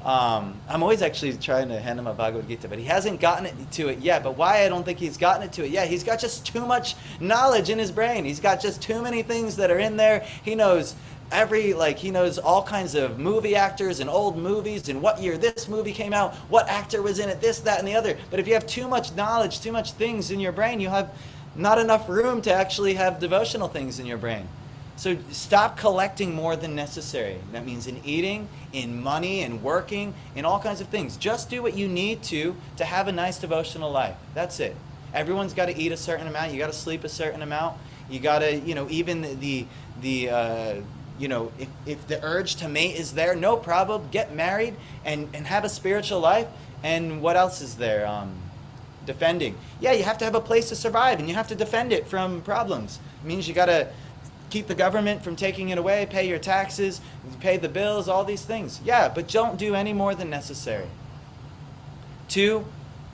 I'm always actually trying to hand him a Bhagavad Gita, but he hasn't gotten to it yet. But why I don't think he's gotten it to it yet? He's got just too much knowledge in his brain. He's got just too many things that are in there. He knows he knows all kinds of movie actors and old movies and what year this movie came out, what actor was in it, this, that, and the other. But if you have too much knowledge, too much things in your brain, you have not enough room to actually have devotional things in your brain. So stop collecting more than necessary. That means in eating, in money, in working, in all kinds of things. Just do what you need to have a nice devotional life. That's it. Everyone's got to eat a certain amount. You got to sleep a certain amount. You got to, even if the urge to mate is there, no problem. Get married and have a spiritual life. And what else is there? Defending. Yeah, you have to have a place to survive, and you have to defend it from problems. It means you got to keep the government from taking it away, pay your taxes, pay the bills, all these things. Yeah, but don't do any more than necessary. 2,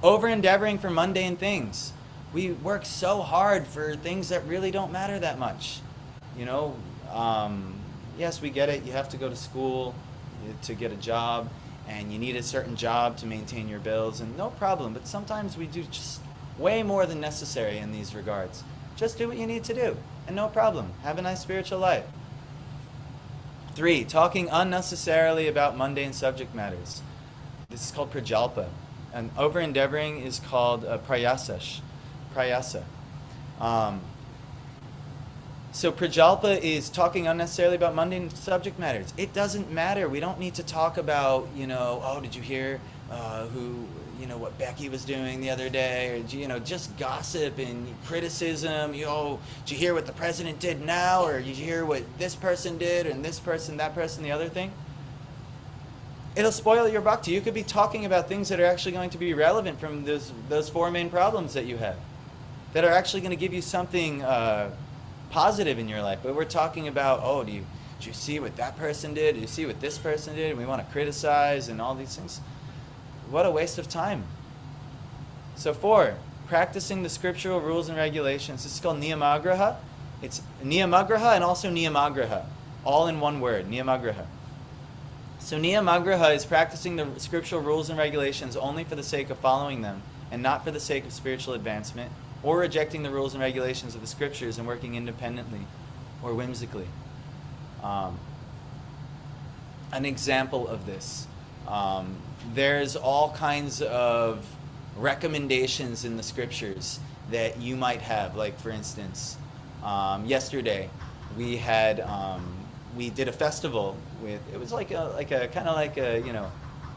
over-endeavoring for mundane things. We work so hard for things that really don't matter that much. Yes, we get it. You have to go to school to get a job, and you need a certain job to maintain your bills, and no problem. But sometimes we do just way more than necessary in these regards. Just do what you need to do, and no problem. Have a nice spiritual life. 3, talking unnecessarily about mundane subject matters. This is called prajalpa, and over-endeavoring is called prayasa. So prajalpa is talking unnecessarily about mundane subject matters. It doesn't matter. We don't need to talk about, did you hear who, what Becky was doing the other day, or just gossip and criticism. Did you hear what the president did now, or did you hear what this person did, and this person, that person, the other thing? It'll spoil your bhakti. You could be talking about things that are actually going to be relevant from those four main problems that you have, that are actually going to give you something positive in your life. But we're talking about, did you see what that person did? Did you see what this person did? And we want to criticize and all these things. What a waste of time. So 4, practicing the scriptural rules and regulations. This is called niyamagraha. It's niyamagraha and also niyamagraha, all in one word, niyamagraha. So niyamagraha is practicing the scriptural rules and regulations only for the sake of following them and not for the sake of spiritual advancement, or rejecting the rules and regulations of the scriptures and working independently or whimsically. An example of this, there's all kinds of recommendations in the scriptures that you might have. Like, for instance, yesterday we had we did a festival with, it was like a kind of like a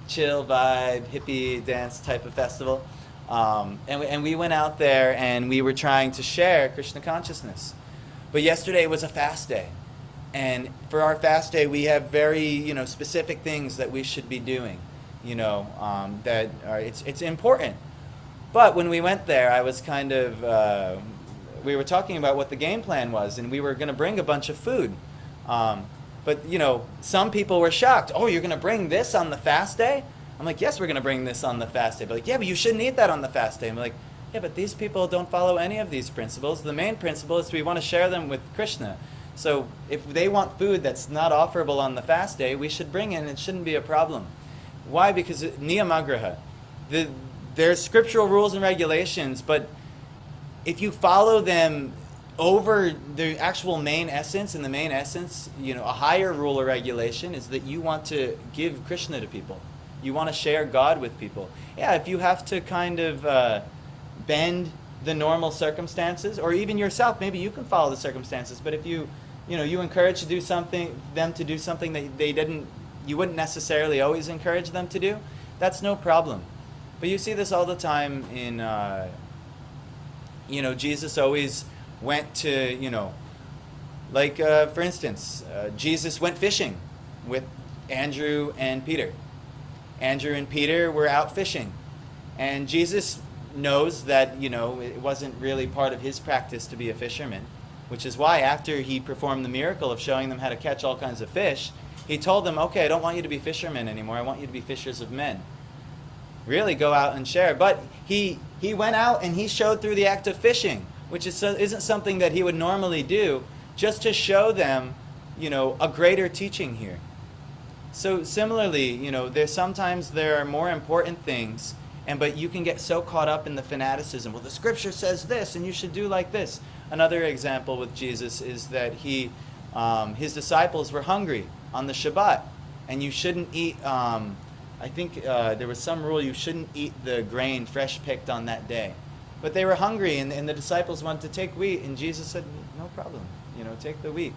chill vibe, hippie dance type of festival, and we went out there and we were trying to share Krishna consciousness. But yesterday was a fast day, and for our fast day we have very specific things that we should be doing, that are, it's important. But when we went there, I was kind of we were talking about what the game plan was, and we were going to bring a bunch of food. But some people were shocked. Oh, you're going to bring this on the fast day? I'm like, yes, we're going to bring this on the fast day. But like, yeah, but you shouldn't eat that on the fast day. I'm like, yeah, but these people don't follow any of these principles. The main principle is we want to share them with Krishna. So if they want food that's not offerable on the fast day, we should bring it, and it shouldn't be a problem. Why? Because niyamagraha. There's scriptural rules and regulations, but if you follow them over the actual main essence, and the main essence, a higher rule or regulation is that you want to give Krishna to people. You want to share God with people. Yeah, if you have to kind of bend the normal circumstances, or even yourself, maybe you can follow the circumstances, but if you encourage them to do something that you wouldn't necessarily always encourage them to do, that's no problem. But you see this all the time in, Jesus always went to, for instance, Jesus went fishing with Andrew and Peter. Andrew and Peter were out fishing. And Jesus knows that, it wasn't really part of his practice to be a fisherman, which is why after he performed the miracle of showing them how to catch all kinds of fish, he told them, okay, I don't want you to be fishermen anymore. I want you to be fishers of men. Really go out and share. But he went out and he showed through the act of fishing, which isn't something that he would normally do, just to show them, a greater teaching here. So similarly, sometimes there are more important things, but you can get so caught up in the fanaticism. Well, the scripture says this, and you should do like this. Another example with Jesus is that his disciples were hungry on the Shabbat, and you shouldn't eat. I think there was some rule you shouldn't eat the grain fresh picked on that day. But they were hungry, and the disciples wanted to take wheat, and Jesus said, no problem, take the wheat.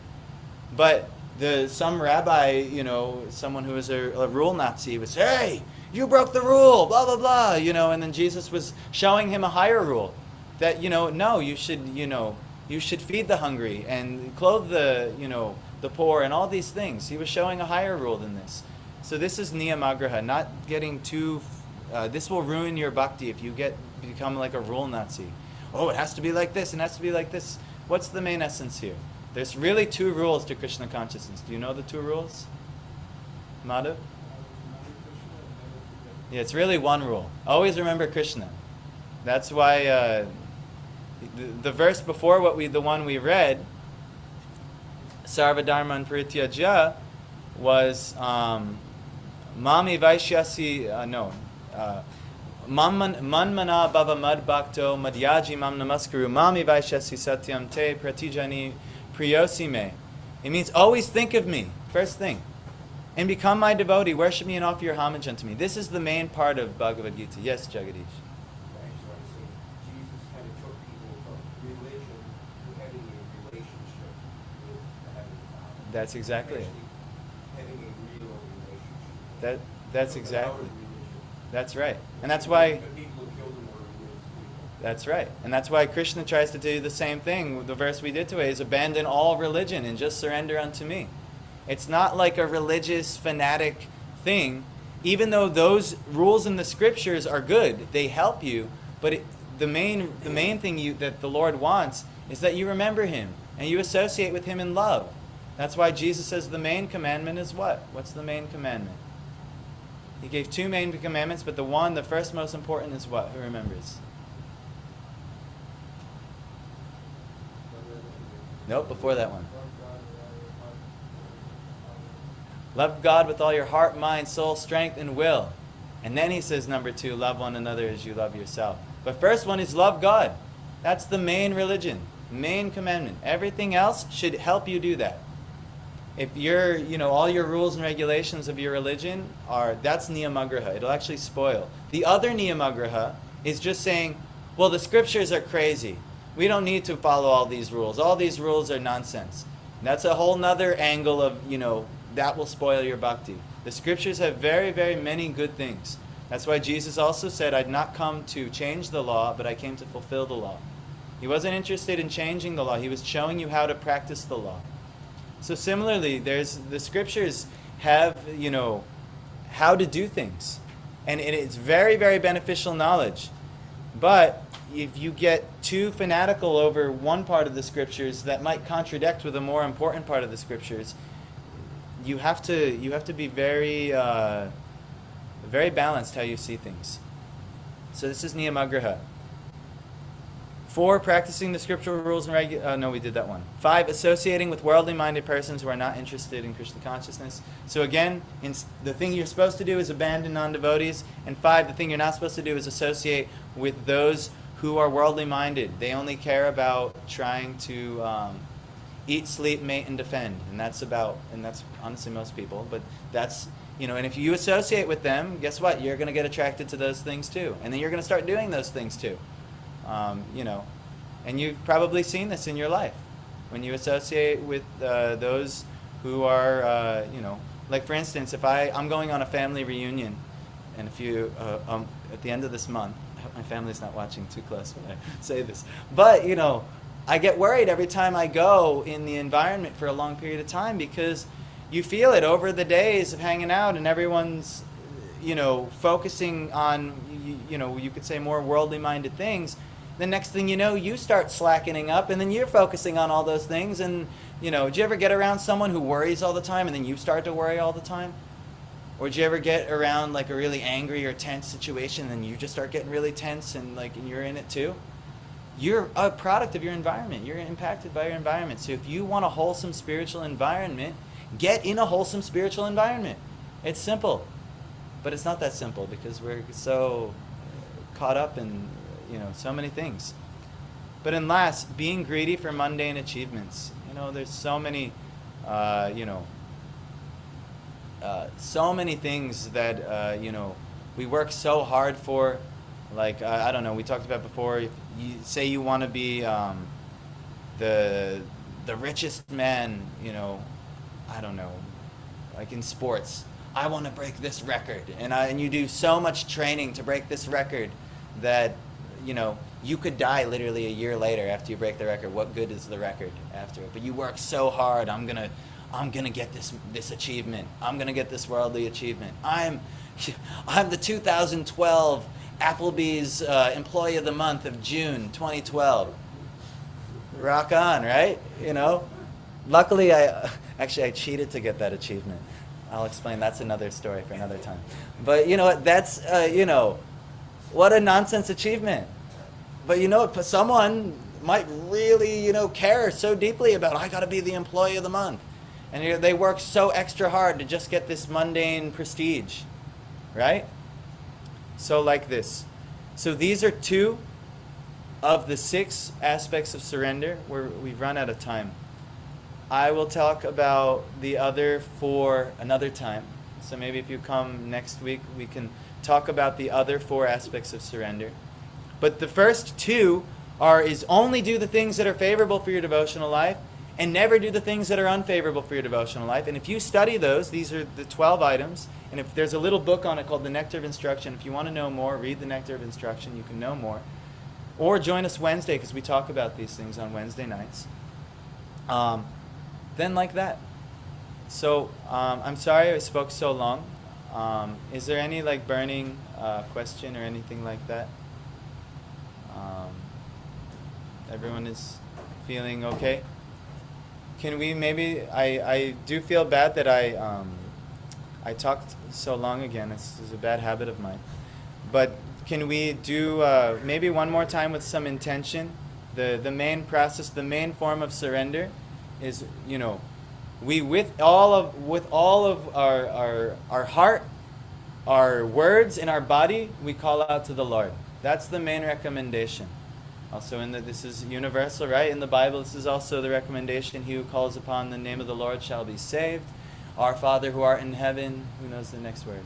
But some rabbi, someone who was a rule Nazi would say, hey, you broke the rule, blah, blah, blah, and then Jesus was showing him a higher rule, that, no, you should feed the hungry and clothe the poor and all these things. He was showing a higher rule than this. So this is niyamagraha, not getting too, this will ruin your bhakti if you become like a rule Nazi. Oh, it has to be like this, and it has to be like this. What's the main essence here? There's really 2 rules to Krishna consciousness. Do you know the 2 rules? Madhav? Yeah, it's really 1 rule. Always remember Krishna. That's why the verse before the one we read, Sarva Dharman Parityajya, was Mami Vaishyasi, Manmana Bhava Mad Bhakto Madhyaji Mam Namaskaru Mami Vaishyasi Satyam Te Pratijani Priyosime. It means always think of me, first thing, and become my devotee, worship me and offer your homage unto me. This is the main part of Bhagavad Gita. Yes, Jagadish. Jesus kind of took people from religion to having a relationship with the Heavenly Father. That's exactly it. Actually having a real relationship. That's exactly. That's right. And that's why... The people who killed him were religious people. That's right. And that's why Krishna tries to do the same thing. The verse we did today is abandon all religion and just surrender unto me. It's not like a religious fanatic thing. Even though those rules in the scriptures are good, they help you, but the main thing that the Lord wants is that you remember him and you associate with him in love. That's why Jesus says the main commandment is what? What's the main commandment? He gave two main commandments, but the first most important is what? Who remembers? Nope, before that one. Love God with all your heart, mind, soul, strength, and will. And then he says, number 2, love one another as you love yourself. But first one is love God. That's the main religion, main commandment. Everything else should help you do that. If all your rules and regulations of your religion that's niyamagraha. It'll actually spoil. The other niyamagraha is just saying, well, the scriptures are crazy. We don't need to follow all these rules. All these rules are nonsense. And that's a whole nother angle of, that will spoil your bhakti. The scriptures have very, very many good things. That's why Jesus also said, I'd not come to change the law, but I came to fulfill the law. He wasn't interested in changing the law. He was showing you how to practice the law. So similarly, the scriptures have, how to do things. And it's very, very beneficial knowledge. But if you get too fanatical over one part of the scriptures that might contradict with a more important part of the scriptures, you have to be very very balanced how you see things. So this is niyamagraha. 4, practicing the scriptural rules and no, we did that one. 5, associating with worldly minded persons who are not interested in Krishna consciousness. So again, the thing you're supposed to do is abandon non-devotees. And 5, the thing you're not supposed to do is associate with those who are worldly minded. They only care about trying to eat, sleep, mate, and defend. And that's honestly most people. But that's, and if you associate with them, guess what? You're going to get attracted to those things too. And then you're going to start doing those things too. And you've probably seen this in your life. When you associate with those who are, like for instance, if I'm going on a family reunion, and if you, at the end of this month, I hope my family's not watching too close when I say this, but, I get worried every time I go in the environment for a long period of time because you feel it over the days of hanging out and everyone's, focusing on, you could say more worldly minded things. The next thing you know, you start slackening up and then you're focusing on all those things. And, did you ever get around someone who worries all the time and then you start to worry all the time? Or did you ever get around like a really angry or tense situation and you just start getting really tense and you're in it too? You're a product of your environment. You're impacted by your environment. So if you want a wholesome spiritual environment, get in a wholesome spiritual environment. It's simple. But it's not that simple because we're so caught up in, so many things. But in last, being greedy for mundane achievements. There's so many, so many things that, we work so hard for. Like, I don't know, we talked about before, if you say you want to be the richest man, I don't know, like in sports. I want to break this record. And you do so much training to break this record that, you could die literally a year later after you break the record. What good is the record after it? But you work so hard, I'm gonna get this achievement. I'm gonna get this worldly achievement. I'm the 2012 Applebee's Employee of the Month of June 2012. Rock on, right? Luckily, I cheated to get that achievement. I'll explain. That's another story for another time. But you know what? That's, what a nonsense achievement. But someone might really, care so deeply about, I got to be the Employee of the Month. And they work so extra hard to just get this mundane prestige, right? So like this. So these are 2 of the 6 aspects of surrender. We've run out of time. I will talk about the other 4 another time. So maybe if you come next week, we can talk about the other 4 aspects of surrender. But the first 2 is only do the things that are favorable for your devotional life and never do the things that are unfavorable for your devotional life. And if you study those, these are the 12 items. And if there's a little book on it called The Nectar of Instruction, if you want to know more, read The Nectar of Instruction, you can know more. Or join us Wednesday, because we talk about these things on Wednesday nights. Then like that. So I'm sorry I spoke so long. Is there any like burning question or anything like that? Everyone is feeling okay? Can we maybe, I do feel bad that I talked so long again. This is a bad habit of mine. But can we do maybe one more time with some intention? The main process, the main form of surrender is, you know, we with all of our heart, our words, and our body, we call out to the Lord. That's the main recommendation. Also, this is universal, right? In the Bible, this is also the recommendation. He who calls upon the name of the Lord shall be saved. Our Father who art in heaven, who knows the next word?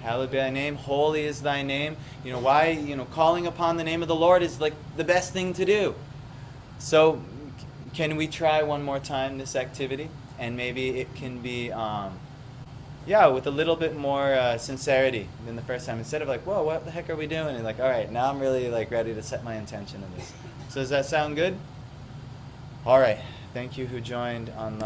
Hallowed be thy name. Holy is thy name. You know why? You know, calling upon the name of the Lord is like the best thing to do. So, can we try one more time this activity? And maybe it can be, with a little bit more sincerity than the first time. Instead of like, whoa, what the heck are we doing? And like, all right, now I'm really like ready to set my intention in this. So does that sound good? All right. Thank you who joined online.